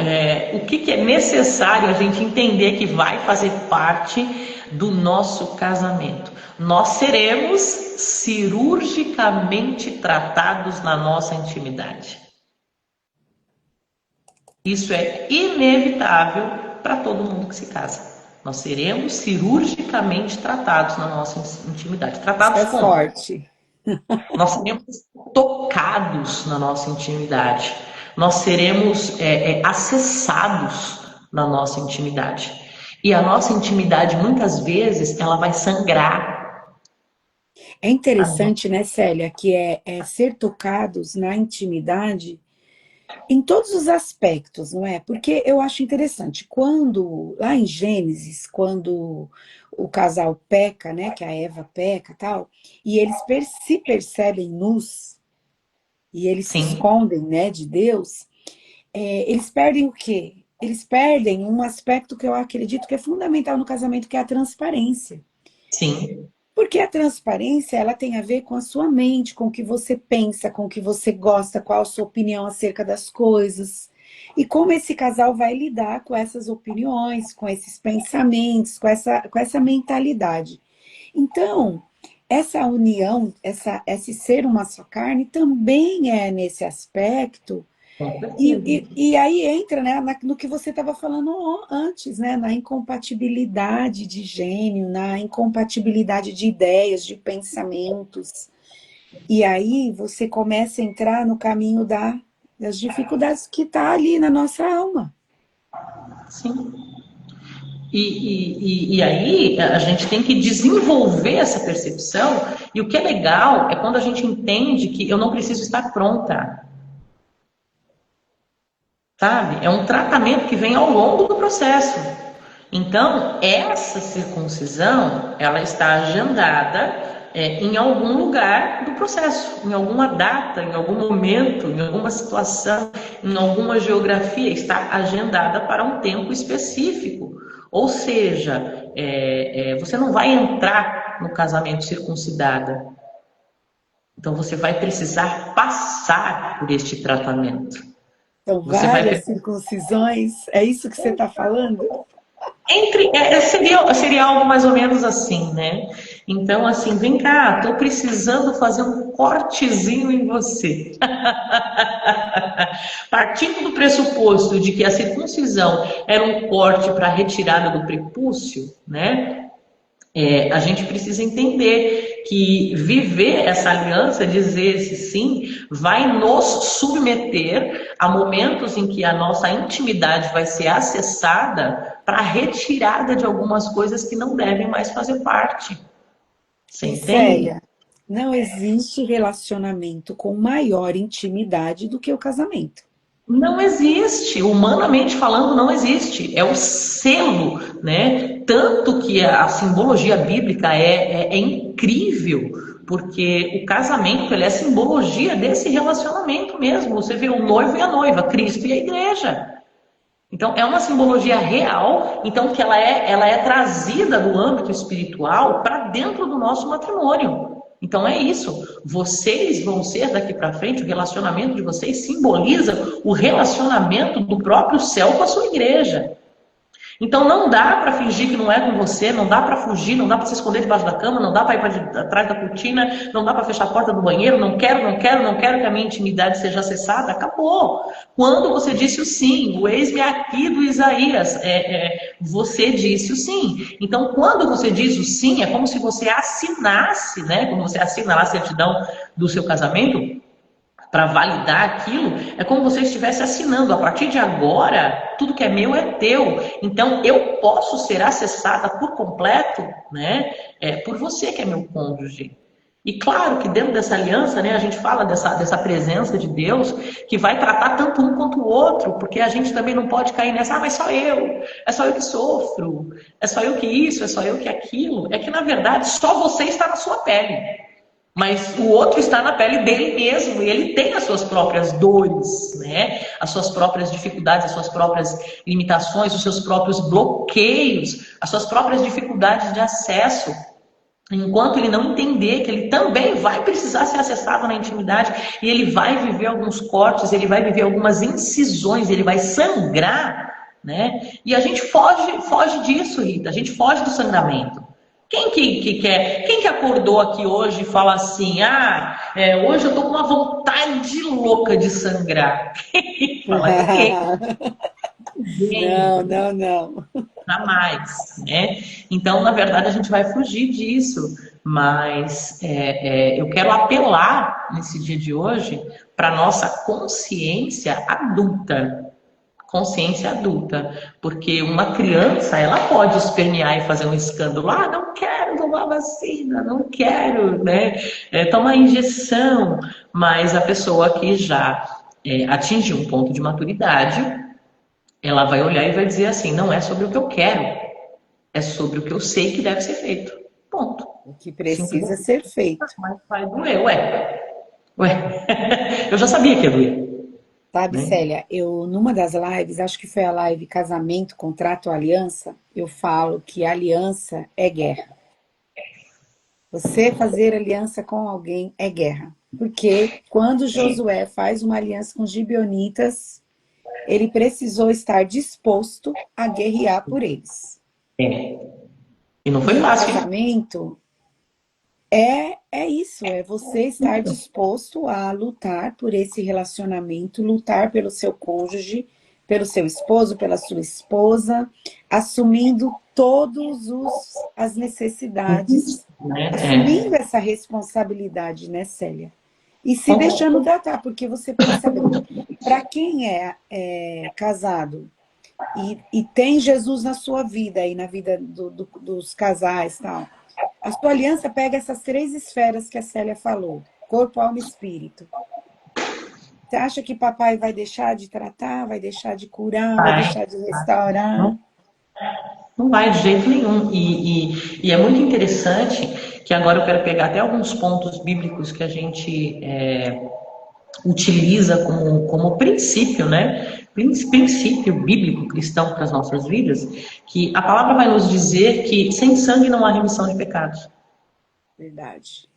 Speaker 2: o que é necessário a gente entender que vai fazer parte do nosso casamento? Nós seremos cirurgicamente tratados na nossa intimidade. Isso é inevitável para todo mundo que se casa. Nós seremos cirurgicamente tratados na nossa intimidade.
Speaker 1: Isso
Speaker 2: Tratados
Speaker 1: é
Speaker 2: como?
Speaker 1: forte.
Speaker 2: Nós seremos tocados na nossa intimidade. Nós seremos acessados na nossa intimidade. E a nossa intimidade, muitas vezes, ela vai sangrar.
Speaker 1: É interessante, né, Célia, que é ser tocados na intimidade em todos os aspectos, não é? Porque eu acho interessante, quando, lá em Gênesis, quando o casal peca, né, que a Eva peca e tal, e eles se percebem nus, e eles se
Speaker 2: Sim,
Speaker 1: escondem, né, de Deus, eles perdem o quê? Eles perdem um aspecto que eu acredito que é fundamental no casamento, que é a transparência.
Speaker 2: sim,
Speaker 1: Porque a transparência, ela tem a ver com a sua mente, com o que você pensa, com o que você gosta, qual a sua opinião acerca das coisas. E como esse casal vai lidar com essas opiniões, com esses pensamentos, com essa mentalidade. Então, essa união, esse ser uma só carne, também é nesse aspecto
Speaker 2: com
Speaker 1: e,
Speaker 2: certeza.
Speaker 1: e aí entra, né, no que você estava falando antes, né, na incompatibilidade de gênio, na incompatibilidade de ideias, de pensamentos. E aí você começa a entrar no caminho das dificuldades que está ali na nossa alma.
Speaker 2: Sim. E aí a gente tem que desenvolver essa percepção, e o que é legal é quando a gente entende que eu não preciso estar pronta, sabe? É um tratamento que vem ao longo do processo. Então, essa circuncisão, ela está agendada em algum lugar do processo, em alguma data, em algum momento, em alguma situação, em alguma geografia, está agendada para um tempo específico. Ou seja, você não vai entrar no casamento circuncidada. Então, você vai precisar passar por este tratamento.
Speaker 1: São
Speaker 2: Você vai
Speaker 1: várias circuncisões, é isso que você está falando?
Speaker 2: seria algo mais ou menos assim, né? Então, assim, vem cá, tô precisando fazer um cortezinho em você. Partindo do pressuposto de que a circuncisão era um corte para retirada do prepúcio, né? A gente precisa entender que viver essa aliança, dizer esse sim, vai nos submeter a momentos em que a nossa intimidade vai ser acessada para a retirada de algumas coisas que não devem mais fazer parte. Você
Speaker 1: E
Speaker 2: entende?
Speaker 1: Célia, não existe relacionamento com maior intimidade do que o casamento.
Speaker 2: Não existe, humanamente falando, não existe. É o selo, né? Tanto que a simbologia bíblica é incrível, porque o casamento ele é simbologia desse relacionamento mesmo. Você vê o noivo e a noiva, Cristo e a igreja. Então, é uma simbologia real, então que ela é trazida do âmbito espiritual para dentro do nosso matrimônio. Então é isso. Vocês vão ser daqui para frente, o relacionamento de vocês simboliza o relacionamento do próprio céu com a sua igreja. Então não dá para fingir que não é com você, não dá para fugir, não dá para se esconder debaixo da cama, não dá para ir para trás da cortina, não dá para fechar a porta do banheiro, não quero, não quero, não quero que a minha intimidade seja acessada, acabou. Quando você disse o sim, o eis-me aqui do Isaías, você disse o sim. Então quando você diz o sim, é como se você assinasse, né? Quando você assina lá a certidão do seu casamento, para validar aquilo, é como você estivesse assinando. A partir de agora, tudo que é meu é teu. Então, eu posso ser acessada por completo, né? Por você que é meu cônjuge. E claro que dentro dessa aliança, né, a gente fala dessa presença de Deus que vai tratar tanto um quanto o outro, porque a gente também não pode cair nessa, mas é só eu que sofro, é só eu que isso, é só eu que aquilo. É que na verdade só você está na sua pele. Mas o outro está na pele dele mesmo e ele tem as suas próprias dores, né? As suas próprias dificuldades, as suas próprias limitações, os seus próprios bloqueios, as suas próprias dificuldades de acesso. Enquanto ele não entender que ele também vai precisar ser acessado na intimidade e ele vai viver alguns cortes, ele vai viver algumas incisões, ele vai sangrar, né? E a gente foge disso, Rita. A gente foge do sangramento. Quem que quer? Quem que acordou aqui hoje e fala assim: hoje eu tô com uma vontade louca de sangrar? Fala ninguém.
Speaker 1: Não,
Speaker 2: Ninguém.
Speaker 1: não, não.
Speaker 2: Jamais, né? Então, na verdade, a gente vai fugir disso, mas eu quero apelar nesse dia de hoje para nossa consciência adulta. consciência adulta, porque uma criança, ela pode espernear e fazer um escândalo, não quero tomar vacina, não quero, né, tomar injeção, mas a pessoa que já atingiu um ponto de maturidade, ela vai olhar e vai dizer assim, não é sobre o que eu quero, é sobre o que eu sei que deve ser feito. Ponto.
Speaker 1: O que
Speaker 2: Simples
Speaker 1: precisa
Speaker 2: assim.
Speaker 1: ser feito.
Speaker 2: Mas vai doer, ué. Eu já sabia que ia doer,
Speaker 1: Sabe,
Speaker 2: né?
Speaker 1: Célia, eu numa das lives, acho que foi a live Casamento, Contrato, Aliança, eu falo que aliança é guerra. Você fazer aliança com alguém é guerra. Porque quando Josué faz uma aliança com os gibeonitas, ele precisou estar disposto a guerrear por eles.
Speaker 2: É. E não foi
Speaker 1: E o
Speaker 2: fácil.
Speaker 1: casamento é isso, é você estar disposto a lutar por esse relacionamento, lutar pelo seu cônjuge, pelo seu esposo, pela sua esposa, assumindo todas as necessidades,
Speaker 2: Né?
Speaker 1: assumindo essa responsabilidade, né, Célia? E se
Speaker 2: Concordo.
Speaker 1: deixando tratar, porque você pensa bem, para quem é casado e tem Jesus na sua vida e na vida dos casais e tal, a sua aliança pega essas 3 esferas que a Célia falou: corpo, alma e espírito. Você acha que papai vai deixar de tratar, vai deixar de curar, vai
Speaker 2: Vai.
Speaker 1: deixar de restaurar?
Speaker 2: Não, não vai de jeito nenhum. E é muito interessante que agora eu quero pegar até alguns pontos bíblicos que a gente utiliza como princípio, né? Princípio bíblico cristão para as nossas vidas, que a palavra vai nos dizer que sem sangue não há remissão de pecados.
Speaker 1: Verdade.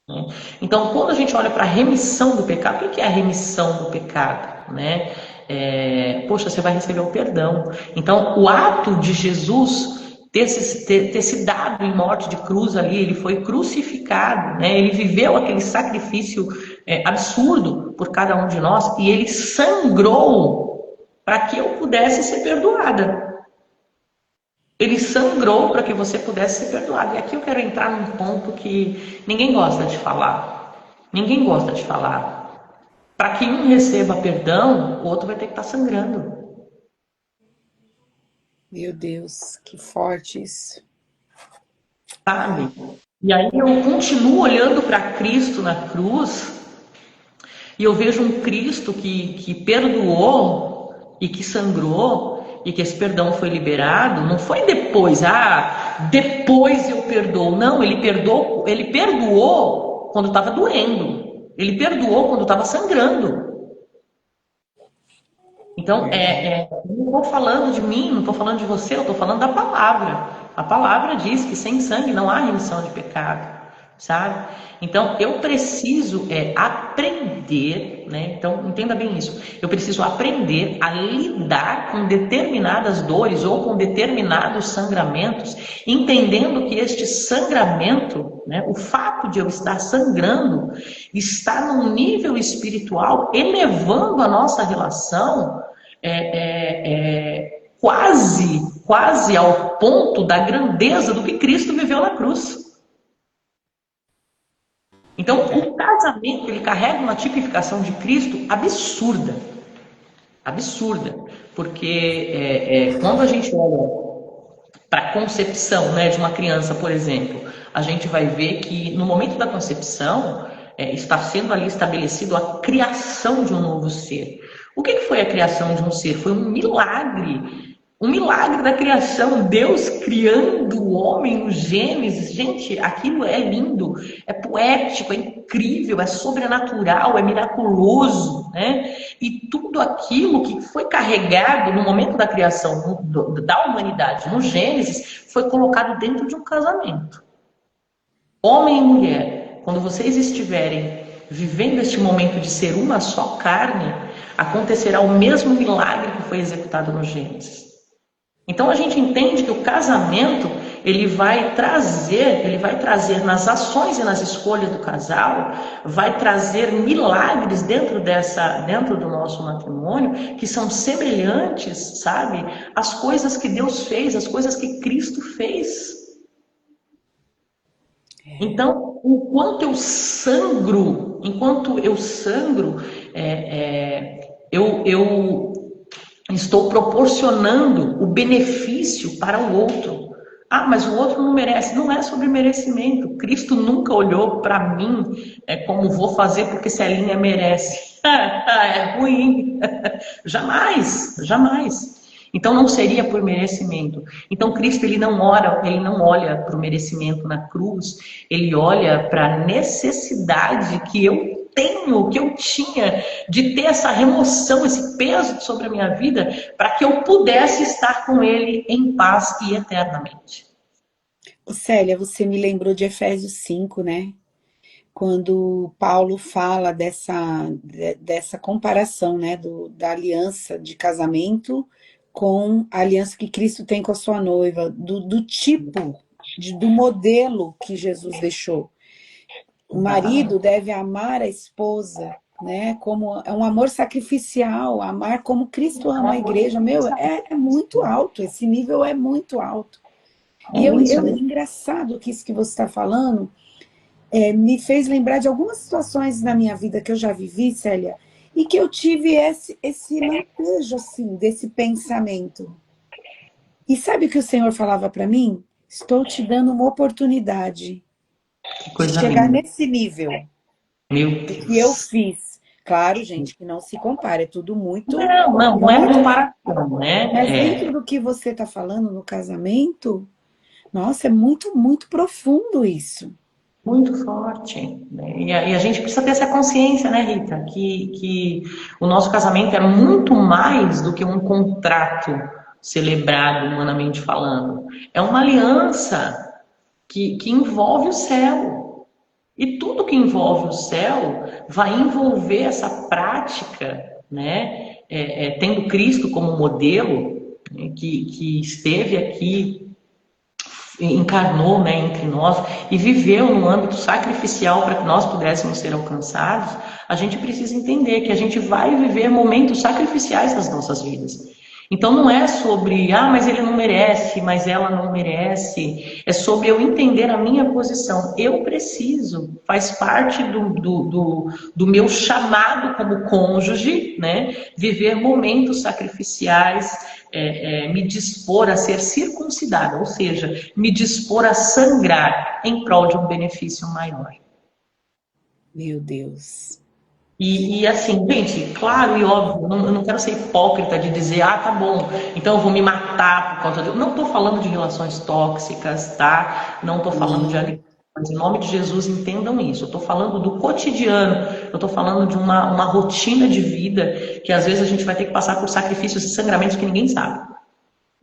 Speaker 2: Né? Então, quando a gente olha para a remissão do pecado, o que é a remissão do pecado? Né? Poxa, você vai receber o perdão. Então, o ato de Jesus ter se dado em morte de cruz ali, ele foi crucificado, né? Ele viveu aquele sacrifício absurdo por cada um de nós e ele sangrou para que eu pudesse ser perdoada. Ele sangrou para que você pudesse ser perdoado. E aqui eu quero entrar num ponto que ninguém gosta de falar. Ninguém gosta de falar. Para que um receba perdão, o outro vai ter que estar sangrando.
Speaker 1: Meu Deus, que forte isso.
Speaker 2: Sabe? E aí eu continuo olhando para Cristo na cruz e eu vejo um Cristo que perdoou e que sangrou e que esse perdão foi liberado. Não foi depois, depois eu perdoo. Não, ele perdoou quando estava doendo. Ele perdoou quando estava sangrando. Então,
Speaker 1: Verdade.
Speaker 2: não estou falando de mim, não estou falando de você, eu estou falando da palavra. A palavra diz que sem sangue não há remissão de pecado, sabe? Então, eu preciso aprender, né? Então, entenda bem isso. Eu preciso aprender a lidar com determinadas dores ou com determinados sangramentos, entendendo que este sangramento, né, o fato de eu estar sangrando, está num nível espiritual elevando a nossa relação quase ao ponto da grandeza do que Cristo viveu na cruz. Então, o casamento ele carrega uma tipificação de Cristo absurda, absurda, porque quando a gente olha para a concepção, né, de uma criança, por exemplo, a gente vai ver que no momento da concepção está sendo ali estabelecido a criação de um novo ser. O que foi a criação de um ser? Foi um milagre da criação, Deus criando o homem no Gênesis. Gente, aquilo é lindo, é poético, é incrível, é sobrenatural, é miraculoso, né? E tudo aquilo que foi carregado no momento da criação da humanidade no Gênesis foi colocado dentro de um casamento. Homem e mulher, quando vocês estiverem vivendo este momento de ser uma só carne, acontecerá o mesmo milagre que foi executado no Gênesis. Então a gente entende que o casamento ele vai trazer nas ações e nas escolhas do casal, vai trazer milagres dentro do nosso matrimônio que são semelhantes, sabe, às coisas que Deus fez, às coisas que Cristo fez. Então, enquanto eu sangro, eu estou proporcionando o benefício para o outro. Ah, mas o outro não merece. Não é sobre merecimento. Cristo nunca olhou para mim como vou fazer porque Celinha merece. É ruim. Jamais, jamais. Então não seria por merecimento. Então Cristo ele não olha para o merecimento na cruz, ele olha para a necessidade que eu tenho, que eu tinha de ter essa remoção, esse peso sobre a minha vida, para que eu pudesse estar com ele em paz e eternamente.
Speaker 1: Célia, você me lembrou de Efésios 5, né? Quando Paulo fala dessa comparação, né, da aliança de casamento com a aliança que Cristo tem com a sua noiva, do tipo, do modelo que Jesus deixou. O marido deve amar a esposa, né, como é um amor sacrificial, amar como Cristo ama a igreja. Meu, é muito alto, esse nível é muito alto. E engraçado que isso que você está falando me fez lembrar de algumas situações na minha vida que eu já vivi, Célia, e que eu tive esse lampejo, assim, desse pensamento. E sabe o que o Senhor falava para mim? Estou te dando uma oportunidade de chegar nesse nível.
Speaker 2: Meu
Speaker 1: Deus.
Speaker 2: Deus.
Speaker 1: Que eu fiz. Claro, gente, que não se compara, é tudo muito...
Speaker 2: Não é comparação, né?
Speaker 1: Mas dentro do que você está falando no casamento, nossa, é muito, muito profundo isso.
Speaker 2: Muito forte. Né? E a gente precisa ter essa consciência, né, Rita? Que o nosso casamento é muito mais do que um contrato celebrado, humanamente falando. É uma aliança que envolve o céu. E tudo que envolve o céu vai envolver essa prática, né? Tendo Cristo como modelo, né? que esteve aqui, encarnou, né, entre nós e viveu no âmbito sacrificial para que nós pudéssemos ser alcançados, a gente precisa entender que a gente vai viver momentos sacrificiais nas nossas vidas. Então não é sobre, mas ele não merece, mas ela não merece. É sobre eu entender a minha posição. Eu preciso, faz parte do meu chamado como cônjuge, né? Viver momentos sacrificiais, me dispor a ser circuncidada, ou seja, me dispor a sangrar em prol de um benefício maior.
Speaker 1: Meu Deus.
Speaker 2: E assim, gente, claro e óbvio, eu não quero ser hipócrita de dizer, tá bom, então eu vou me matar por causa disso. Não estou falando de relações tóxicas, tá? Não estou falando de agressões. Em nome de Jesus, entendam isso. Eu estou falando do cotidiano, eu estou falando de uma rotina de vida que às vezes a gente vai ter que passar por sacrifícios e sangramentos que ninguém sabe.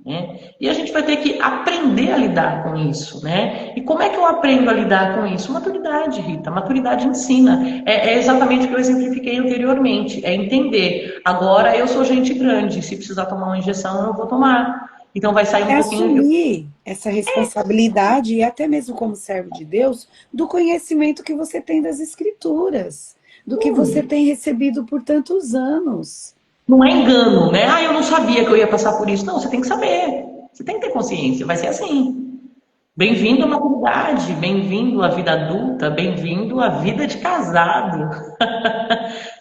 Speaker 2: Né? E a gente vai ter que aprender a lidar com isso, né? E como é que eu aprendo a lidar com isso? Maturidade, Rita. Maturidade ensina. É exatamente o que eu exemplifiquei anteriormente. É entender. Agora eu sou gente grande. Se precisar tomar uma injeção, eu vou tomar. Então vai sair um pouquinho...
Speaker 1: assumir essa responsabilidade, e até mesmo como servo de Deus, do conhecimento que você tem das Escrituras, do que você tem recebido por tantos anos.
Speaker 2: Não é engano, né? Eu não sabia que eu ia passar por isso. Não, você tem que saber. Você tem que ter consciência. Vai ser assim. Bem-vindo à maturidade, bem-vindo à vida adulta, bem-vindo à vida de casado.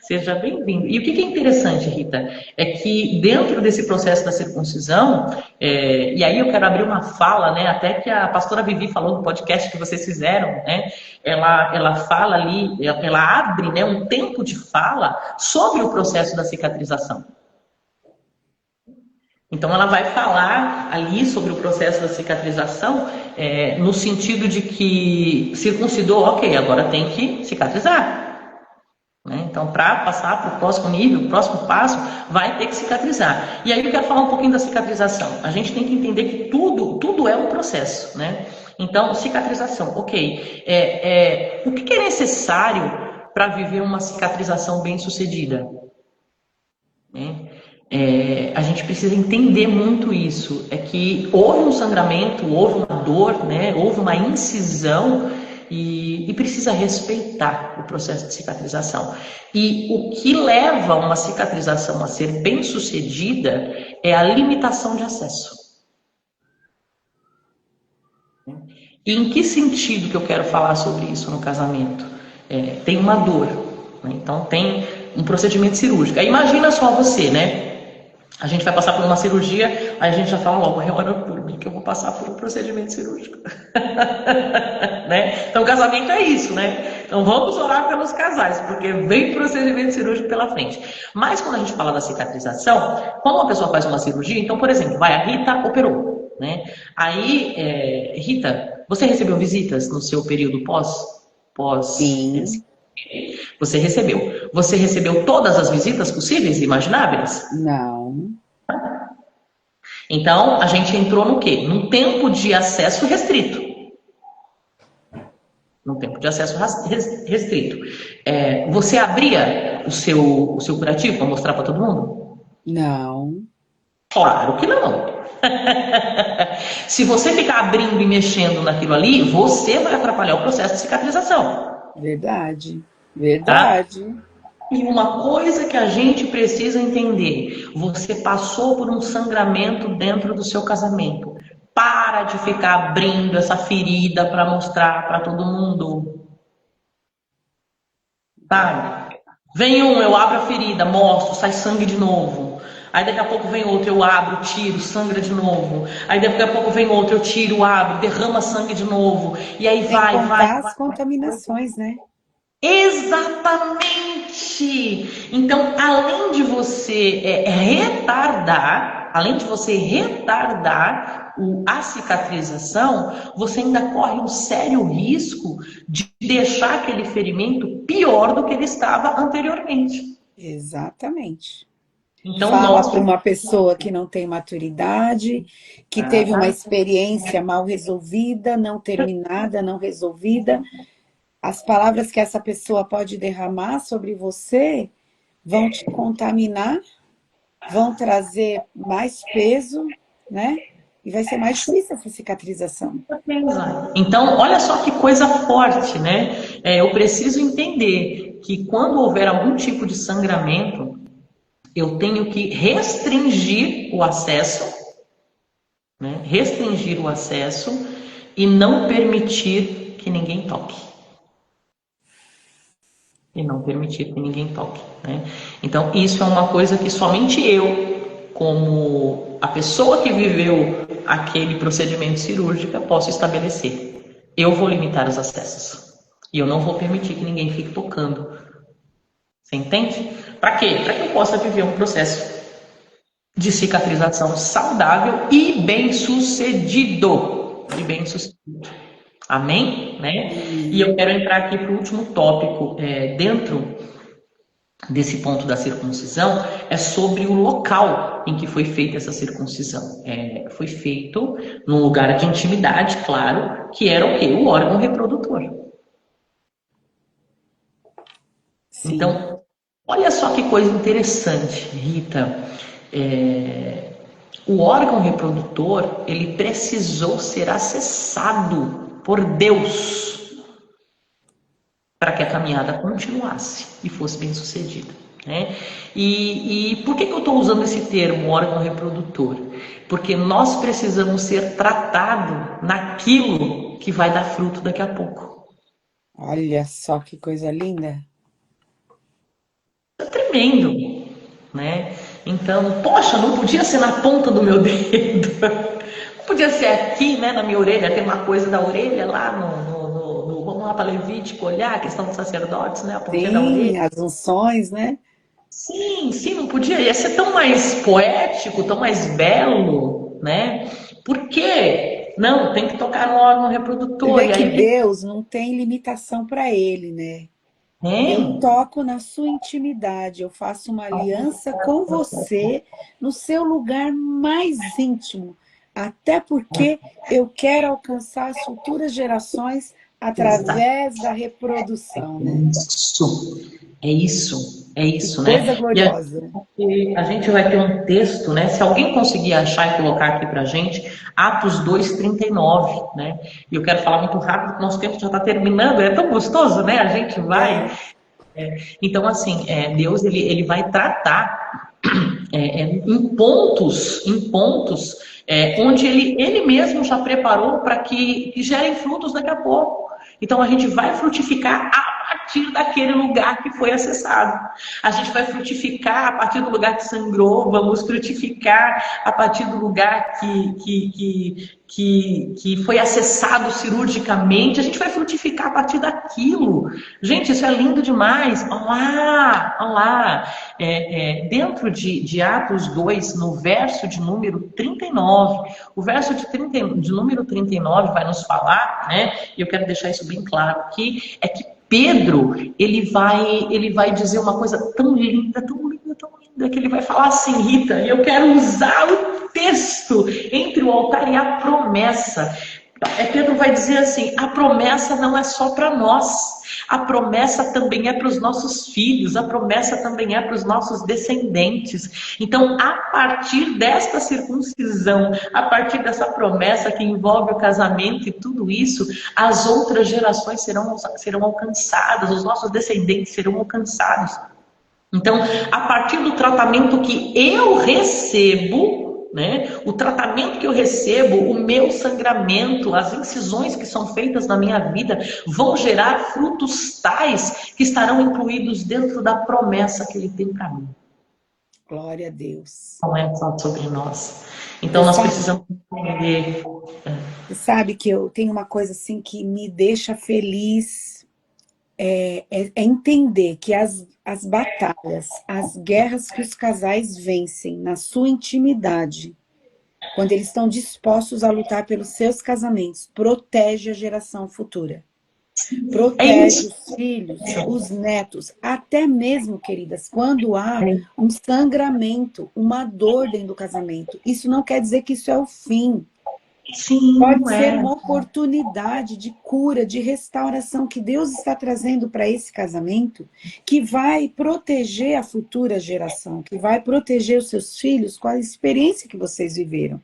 Speaker 2: Seja bem-vindo. E o que é interessante, Rita, é que dentro desse processo da circuncisão, e aí eu quero abrir uma fala, né, até que a pastora Vivi falou no podcast que vocês fizeram, né, ela fala ali, ela abre, né, um tempo de fala sobre o processo da cicatrização. Então ela vai falar ali sobre o processo da cicatrização, no sentido de que circuncidou, ok, agora tem que cicatrizar. Né? Então, para passar para o próximo nível, o próximo passo, vai ter que cicatrizar. E aí eu quero falar um pouquinho da cicatrização. A gente tem que entender que tudo é um processo. Né? Então, cicatrização, ok. O que é necessário para viver uma cicatrização bem-sucedida? A gente precisa entender muito isso. É que houve um sangramento, houve uma dor, né? Houve uma incisão e precisa respeitar o processo de cicatrização. E o que leva uma cicatrização a ser bem sucedida é a limitação de acesso. E em que sentido que eu quero falar sobre isso no casamento? Tem uma dor, né? Então tem um procedimento cirúrgico. Aí imagina só você, né? A gente vai passar por uma cirurgia, aí a gente já fala logo, ora por mim que eu vou passar por um procedimento cirúrgico. Né? Então o casamento é isso, né? Então vamos orar pelos casais, porque vem procedimento cirúrgico pela frente. Mas quando a gente fala da cicatrização, quando uma pessoa faz uma cirurgia, então, por exemplo, a Rita operou, né? Aí, Rita, você recebeu visitas no seu período
Speaker 1: Sim.
Speaker 2: Você recebeu. Você recebeu todas as visitas possíveis e imagináveis?
Speaker 1: Não.
Speaker 2: Então, a gente entrou no quê? Num tempo de acesso restrito. Num tempo de acesso restrito. Você abria o seu curativo para mostrar para todo mundo?
Speaker 1: Não.
Speaker 2: Claro que não. Se você ficar abrindo e mexendo naquilo ali, você vai atrapalhar o processo de cicatrização.
Speaker 1: Verdade.
Speaker 2: Tá?
Speaker 1: Verdade.
Speaker 2: E uma coisa que a gente precisa entender: você passou por um sangramento dentro do seu casamento. Para de ficar abrindo essa ferida para mostrar para todo mundo. Tá? Vem um, eu abro a ferida, mostro, sai sangue de novo. Aí daqui a pouco vem outro, eu abro, tiro, sangra de novo. Aí daqui a pouco vem outro, eu tiro, abro, derrama sangue de novo. E aí
Speaker 1: Sem
Speaker 2: vai, vai,
Speaker 1: contar
Speaker 2: vai.
Speaker 1: as contaminações, né?
Speaker 2: Exatamente! Então, além de você retardar a cicatrização, você ainda corre um sério risco de deixar aquele ferimento pior do que ele estava anteriormente.
Speaker 1: Exatamente.
Speaker 2: Então,
Speaker 1: Fala
Speaker 2: nós
Speaker 1: para uma pessoa que não tem maturidade, que teve uma experiência mal resolvida, não terminada, não resolvida. As palavras que essa pessoa pode derramar sobre você vão te contaminar, vão trazer mais peso, né? E vai ser mais difícil essa cicatrização.
Speaker 2: Então, olha só que coisa forte, né? Eu preciso entender que quando houver algum tipo de sangramento, eu tenho que restringir o acesso, né? Restringir o acesso e não permitir que ninguém toque. E não permitir que ninguém toque, né? Então, isso é uma coisa que somente eu, como a pessoa que viveu aquele procedimento cirúrgico, posso estabelecer. Eu vou limitar os acessos. E eu não vou permitir que ninguém fique tocando. Você entende? Para quê? Para que eu possa viver um processo de cicatrização saudável e bem-sucedido. Amém? Né? E eu quero entrar aqui para o último tópico dentro desse ponto da circuncisão, é sobre o local em que foi feita essa circuncisão. Foi feito num lugar de intimidade, claro, que era o quê? O órgão reprodutor.
Speaker 1: Sim.
Speaker 2: Então, olha só que coisa interessante, Rita. O órgão reprodutor, ele precisou ser acessado por Deus para que a caminhada continuasse e fosse bem sucedida, né? E por que eu estou usando esse termo, órgão reprodutor? Porque nós precisamos ser tratados naquilo que vai dar fruto daqui a pouco.
Speaker 1: Olha só que coisa linda.
Speaker 2: É tremendo, né? Então, poxa, não podia ser na ponta do meu dedo. Não podia ser aqui, né, na minha orelha. Tem uma coisa da orelha lá vamos lá para Levítico olhar a questão dos sacerdotes, né? A pontinha da orelha.
Speaker 1: Sim, as unções, né?
Speaker 2: Sim, não podia. Ia ser tão mais poético, tão mais belo, né? Por quê? Não, tem que tocar no órgão reprodutor.
Speaker 1: Você vê
Speaker 2: E
Speaker 1: que
Speaker 2: aí
Speaker 1: Deus não tem limitação para ele, né? Eu toco na sua intimidade, eu faço uma aliança com você no seu lugar mais íntimo, até porque eu quero alcançar as futuras gerações através da reprodução, né?
Speaker 2: É isso,
Speaker 1: Que
Speaker 2: né?
Speaker 1: coisa gloriosa.
Speaker 2: E a gente vai ter um texto, né? Se alguém conseguir achar e colocar aqui pra gente, Atos 2:39, né? E eu quero falar muito rápido, porque nosso tempo já está terminando, é tão gostoso, né? A gente vai. Então, assim, Deus ele vai tratar em pontos onde ele mesmo já preparou para que gerem frutos daqui a pouco. Então, a gente vai frutificar a partir daquele lugar que foi acessado. A gente vai frutificar a partir do lugar que sangrou, vamos frutificar a partir do lugar que foi acessado cirurgicamente, a gente vai frutificar a partir daquilo. Gente, isso é lindo demais. Olha lá, olha lá. Dentro de Atos 2, no verso de número 39, o verso de número 39 vai nos falar, né? E eu quero deixar isso bem claro aqui, é que Pedro, ele vai dizer uma coisa tão linda, tão linda, tão linda, que ele vai falar assim, Rita, e eu quero usar o texto entre o altar e a promessa. Pedro vai dizer assim, a promessa não é só para nós, a promessa também é para os nossos filhos, a promessa também é para os nossos descendentes. Então, a partir desta circuncisão, a partir dessa promessa que envolve o casamento e tudo isso, as outras gerações serão alcançadas, os nossos descendentes serão alcançados. Então, a partir do tratamento que eu recebo, né? O tratamento que eu recebo, o meu sangramento, as incisões que são feitas na minha vida vão gerar frutos tais que estarão incluídos dentro da promessa que Ele tem para mim.
Speaker 1: Glória a Deus.
Speaker 2: Não é só sobre nós. Então nós precisamos entender.
Speaker 1: Você sabe que eu tenho uma coisa assim que me deixa feliz, é entender que as batalhas, as guerras que os casais vencem na sua intimidade, quando eles estão dispostos a lutar pelos seus casamentos, protege a geração futura. Protege os filhos, os netos, até mesmo, queridas, quando há um sangramento, uma dor dentro do casamento. Isso não quer dizer que isso é o fim.
Speaker 2: Sim,
Speaker 1: pode ser uma oportunidade de cura, de restauração que Deus está trazendo para esse casamento, que vai proteger a futura geração, que vai proteger os seus filhos com a experiência que vocês viveram.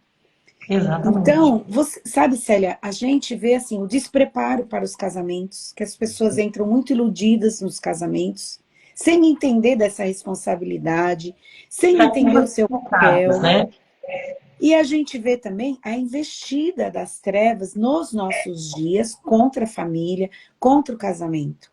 Speaker 2: Exatamente.
Speaker 1: Então, você sabe, Célia, a gente vê assim o despreparo para os casamentos, que as pessoas entram muito iludidas nos casamentos, sem entender dessa responsabilidade, sem entender o seu papel, né? E a gente vê também a investida das trevas nos nossos dias contra a família, contra o casamento.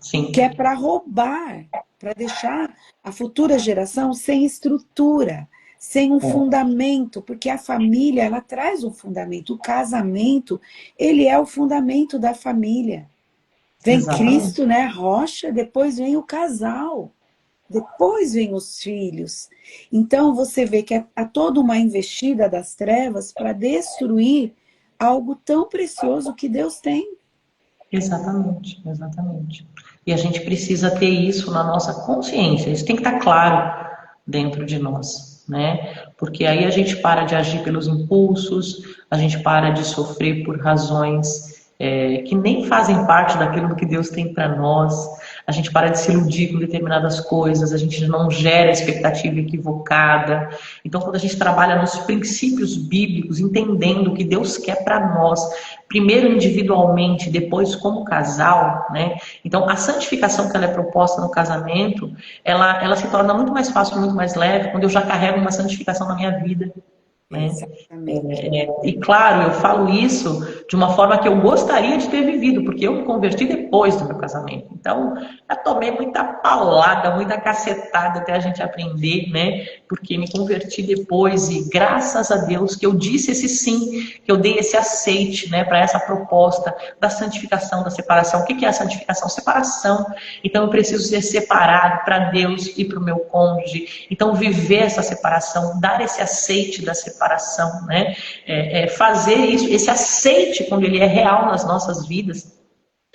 Speaker 2: Sim.
Speaker 1: Que é para roubar, para deixar a futura geração sem estrutura, sem um fundamento, porque a família, ela traz um fundamento. O casamento, ele é o fundamento da família. Vem Cristo, né, a rocha, depois vem o casal. Depois vem os filhos. Então você vê que há toda uma investida das trevas para destruir algo tão precioso que Deus tem.
Speaker 2: Exatamente, exatamente. E a gente precisa ter isso na nossa consciência. Isso tem que estar claro dentro de nós, né? Porque aí a gente para de agir pelos impulsos, a gente para de sofrer por razões que nem fazem parte daquilo que Deus tem para nós. A gente para de se iludir com determinadas coisas, a gente não gera expectativa equivocada. Então, quando a gente trabalha nos princípios bíblicos, entendendo o que Deus quer para nós, primeiro individualmente, depois como casal, né? Então, a santificação que ela é proposta no casamento, ela se torna muito mais fácil, muito mais leve, quando eu já carrego uma santificação na minha vida. Né? E claro, eu falo isso de uma forma que eu gostaria de ter vivido, porque eu me converti depois do meu casamento. Então, eu tomei muita paulada, muita cacetada até a gente aprender, né? Porque me converti depois e graças a Deus que eu disse esse sim, que eu dei esse aceite, né, para essa proposta da santificação, da separação. O que é a santificação? Separação. Então, eu preciso ser separado para Deus e para o meu cônjuge. Então, viver essa separação, dar esse aceite da separação, né? Fazer isso, esse aceite, quando ele é real nas nossas vidas,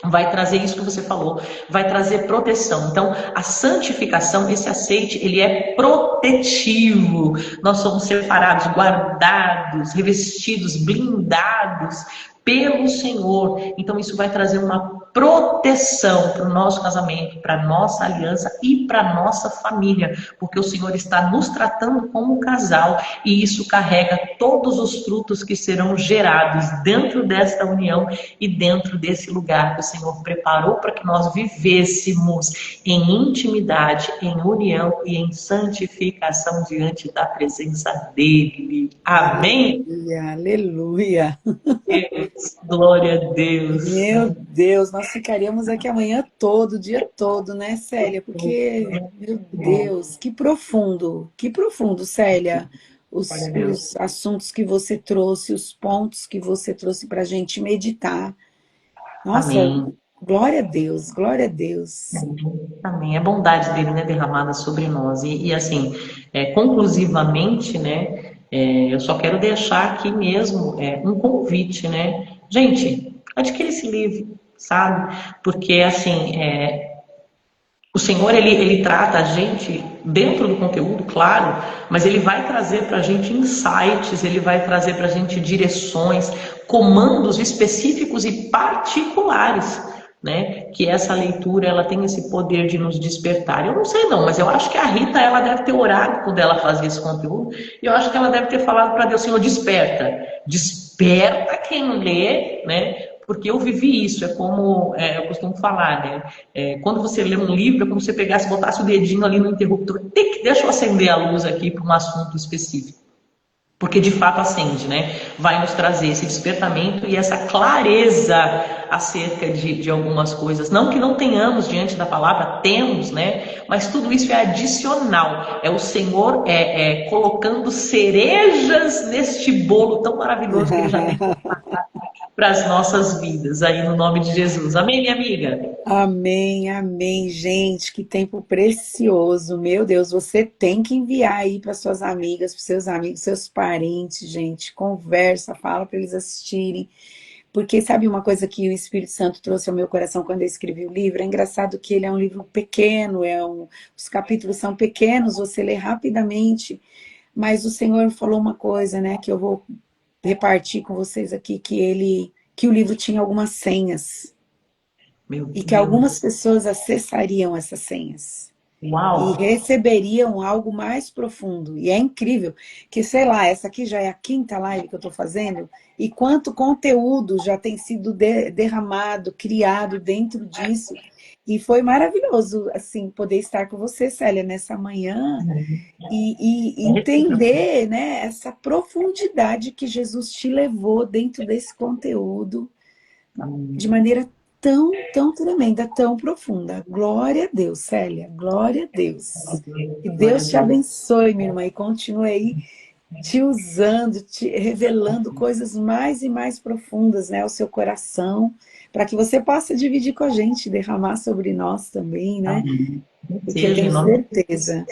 Speaker 2: vai trazer isso que você falou, vai trazer proteção. Então, a santificação, esse aceite, ele é protetivo. Nós somos separados, guardados, revestidos, blindados pelo Senhor. Então, isso vai trazer uma proteção para o nosso casamento, para a nossa aliança e para a nossa família, porque o Senhor está nos tratando como casal e isso carrega todos os frutos que serão gerados dentro desta união e dentro desse lugar que o Senhor preparou para que nós vivêssemos em intimidade, em união e em santificação diante da presença dele. Amém?
Speaker 1: Aleluia, aleluia.
Speaker 2: Glória a Deus.
Speaker 1: Meu Deus, nós ficaríamos aqui amanhã todo, o dia todo, né, Célia? Porque, meu Deus, que profundo, Célia,
Speaker 2: Glória a Deus.
Speaker 1: os assuntos que você trouxe, os pontos que você trouxe para a gente meditar. Nossa,
Speaker 2: Amém.
Speaker 1: glória a Deus, glória a Deus.
Speaker 2: Amém. É a bondade dele, né, derramada sobre nós. E assim, conclusivamente, né, eu só quero deixar aqui mesmo um convite, né? Gente, adquira esse livro, sabe? Porque, assim, o Senhor, ele trata a gente dentro do conteúdo, claro, mas ele vai trazer para a gente insights, ele vai trazer para a gente direções, comandos específicos e particulares, né? Que essa leitura, ela tem esse poder de nos despertar. Eu não sei não, mas eu acho que a Rita, ela deve ter orado quando ela fazia esse conteúdo, e eu acho que ela deve ter falado para Deus, Senhor, desperta, desperta quem lê, né? Porque eu vivi isso, é como eu costumo falar, né? Quando você lê um livro, é como se você pegasse e botasse o dedinho ali no interruptor. Deixa eu acender a luz aqui para um assunto específico. Porque de fato acende, né? Vai nos trazer esse despertamento e essa clareza acerca de algumas coisas. Não que não tenhamos diante da palavra, temos, né? Mas tudo isso é adicional. É o Senhor colocando cerejas neste bolo tão maravilhoso que Ele já tem para as nossas vidas, aí no nome de Jesus. Amém, minha amiga?
Speaker 1: Amém, amém, gente, que tempo precioso. Meu Deus, você tem que enviar aí para suas amigas, para seus amigos, seus parentes, gente. Conversa, fala para eles assistirem. Porque sabe uma coisa que o Espírito Santo trouxe ao meu coração quando eu escrevi o livro? É engraçado que ele é um livro pequeno, os capítulos são pequenos, você lê rapidamente, mas o Senhor falou uma coisa, né, que eu vou repartir com vocês aqui, que o livro tinha algumas senhas
Speaker 2: Meu
Speaker 1: e que algumas
Speaker 2: Deus.
Speaker 1: pessoas acessariam essas senhas e
Speaker 2: Uau.
Speaker 1: receberiam algo mais profundo. E é incrível que, sei lá, essa aqui já é a quinta live que eu estou fazendo, e quanto conteúdo já tem sido derramado, criado dentro disso. E foi maravilhoso, assim, poder estar com você, Célia, nessa manhã e entender, né, essa profundidade que Jesus te levou dentro desse conteúdo de maneira tão tremenda, tão profunda. Glória a Deus, Célia, glória a Deus. Que
Speaker 2: Glória a
Speaker 1: Deus te
Speaker 2: Deus.
Speaker 1: abençoe, minha irmã, e continue aí te usando, te revelando coisas mais e mais profundas, né, ao seu coração, para que você possa dividir com a gente, derramar sobre nós também, né?
Speaker 2: Amém.
Speaker 1: Porque eu
Speaker 2: Seja em
Speaker 1: tenho
Speaker 2: nome de
Speaker 1: certeza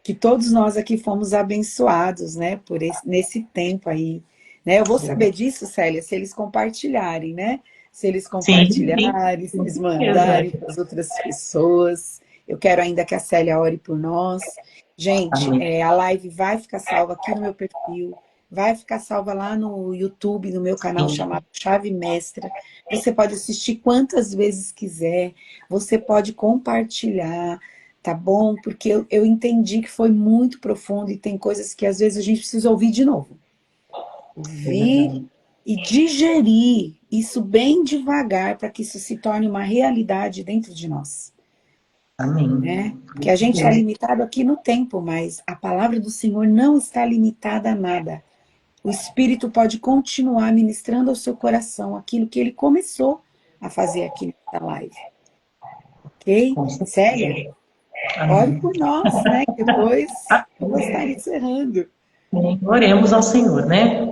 Speaker 1: que todos nós aqui fomos abençoados, né, nesse tempo aí, né? Eu vou saber
Speaker 2: Jesus.
Speaker 1: disso, Célia, se eles compartilharem, né? Se eles
Speaker 2: Sim, sim,
Speaker 1: compartilharem, se
Speaker 2: com
Speaker 1: eles
Speaker 2: certeza.
Speaker 1: mandarem para as outras pessoas. Eu quero ainda que a Célia ore por nós. Gente,
Speaker 2: Amém.
Speaker 1: a live vai ficar salva aqui no meu perfil, vai ficar salva lá no YouTube, no meu canal
Speaker 2: Sim.
Speaker 1: chamado Chave Mestra. Você pode assistir quantas vezes quiser, você pode compartilhar, tá bom? Porque eu entendi que foi muito profundo e tem coisas que às vezes a gente precisa ouvir de novo.
Speaker 2: É
Speaker 1: Ouvir
Speaker 2: verdade.
Speaker 1: e digerir isso bem devagar para que isso se torne uma realidade dentro de nós,
Speaker 2: Amém.
Speaker 1: né? Porque a gente está limitado aqui no tempo, mas a palavra do Senhor não está limitada a nada. O Espírito pode continuar ministrando ao seu coração aquilo que ele começou a fazer aqui nessa live, ok?
Speaker 2: Com certeza.
Speaker 1: Célia, ore
Speaker 2: Amém.
Speaker 1: por nós, né? Depois eu vou estar encerrando.
Speaker 2: Oremos ao Senhor, né?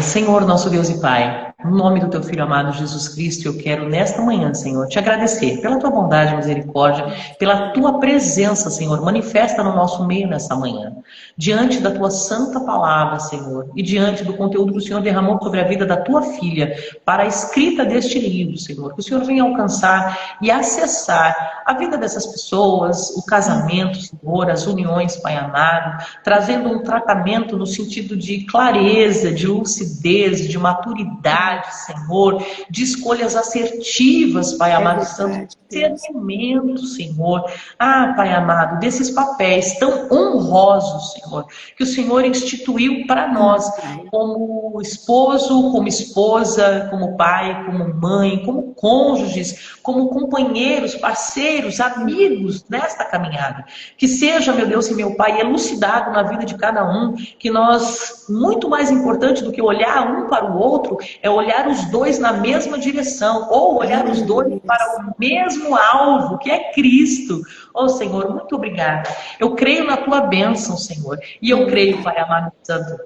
Speaker 2: Senhor, nosso Deus e Pai, no nome do Teu Filho amado Jesus Cristo, eu quero nesta manhã, Senhor, te agradecer pela Tua bondade e misericórdia, pela Tua presença, Senhor, manifesta no nosso meio nesta manhã. Diante da Tua santa palavra, Senhor, e diante do conteúdo que o Senhor derramou sobre a vida da Tua filha, para a escrita deste livro, Senhor, que o Senhor venha alcançar e acessar a vida dessas pessoas, o casamento, Senhor, as uniões, Pai amado, trazendo um tratamento no sentido de clareza, de lucidez, de maturidade, Senhor, de escolhas assertivas, Pai
Speaker 1: É
Speaker 2: amado santo,
Speaker 1: verdade, Deus.
Speaker 2: discernimento, Senhor. Ah, Pai amado, desses papéis tão honrosos, Senhor, que o Senhor instituiu para nós,
Speaker 1: Pai.
Speaker 2: como esposo, como esposa, como pai, como mãe, como cônjuges, como companheiros, parceiros, amigos nesta caminhada. Que seja, meu Deus e meu Pai, elucidado na vida de cada um, que nós, muito mais importante do que olhar um para o outro, é olhar olhar os dois na mesma direção, ou olhar os dois para o mesmo alvo, que é Cristo. Oh, Senhor, muito obrigada. Eu creio na tua bênção, Senhor, e eu creio, Pai amado santo,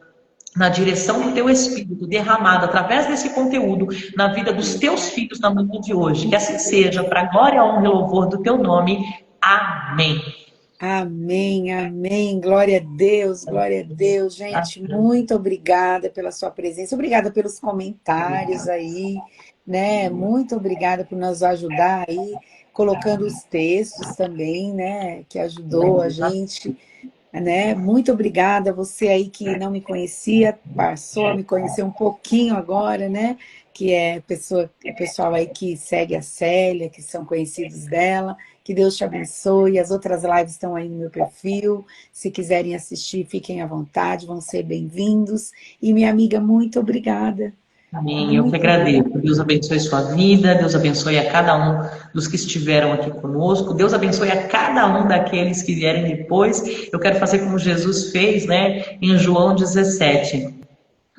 Speaker 2: na direção do teu Espírito derramado através desse conteúdo na vida dos teus filhos na manhã de hoje. Que assim seja, para a glória, honra e louvor do teu nome. Amém.
Speaker 1: Amém, amém. Glória a Deus, glória a Deus. Gente, muito obrigada pela sua presença. Obrigada pelos comentários aí, né? Muito obrigada por nos ajudar aí, colocando os textos também, né? Que ajudou a gente, né? Muito obrigada. Você aí que não me conhecia, passou a me conhecer um pouquinho agora, né? Que é o pessoal aí que segue a Célia, que são conhecidos dela. Que Deus te abençoe. As outras lives estão aí no meu perfil. Se quiserem assistir, fiquem à vontade, vão ser bem-vindos. E minha amiga, muito obrigada.
Speaker 2: Amém. Eu que agradeço. Deus abençoe sua vida, Deus abençoe a cada um dos que estiveram aqui conosco, Deus abençoe a cada um daqueles que vierem depois. Eu quero fazer como Jesus fez, né, em João 17.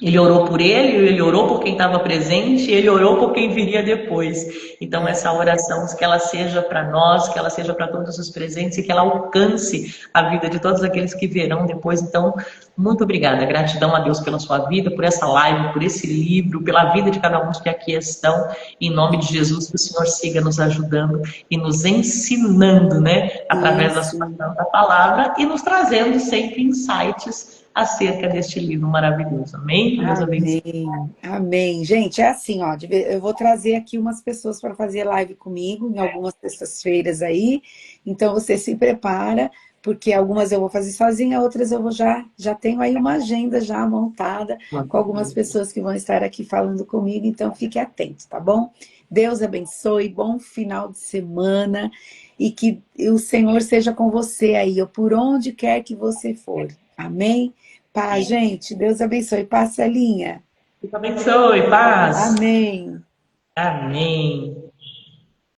Speaker 2: Ele orou por ele orou por quem estava presente, ele orou por quem viria depois. Então, essa oração, que ela seja para nós, que ela seja para todos os presentes e que ela alcance a vida de todos aqueles que virão depois. Então, muito obrigada. Gratidão a Deus pela sua vida, por essa live, por esse livro, pela vida de cada um que aqui estão. Em nome de Jesus, que o Senhor siga nos ajudando e nos ensinando, né, através da sua santa palavra e nos trazendo sempre insights acerca deste livro maravilhoso. Amém? Que Deus abençoe.
Speaker 1: Amém, amém. Gente, é assim, ó, eu vou trazer aqui umas pessoas para fazer live comigo, em algumas sextas-feiras aí, então você se prepara, porque algumas eu vou fazer sozinha, outras eu vou já tenho aí uma agenda já montada, com algumas pessoas que vão estar aqui falando comigo, então fique atento, tá bom? Deus abençoe, bom final de semana, e que o Senhor seja com você aí, ou por onde quer que você for. Amém? Paz, gente. Deus abençoe. Paz, Celinha.
Speaker 2: Deus abençoe. Paz.
Speaker 1: Amém.
Speaker 2: Amém.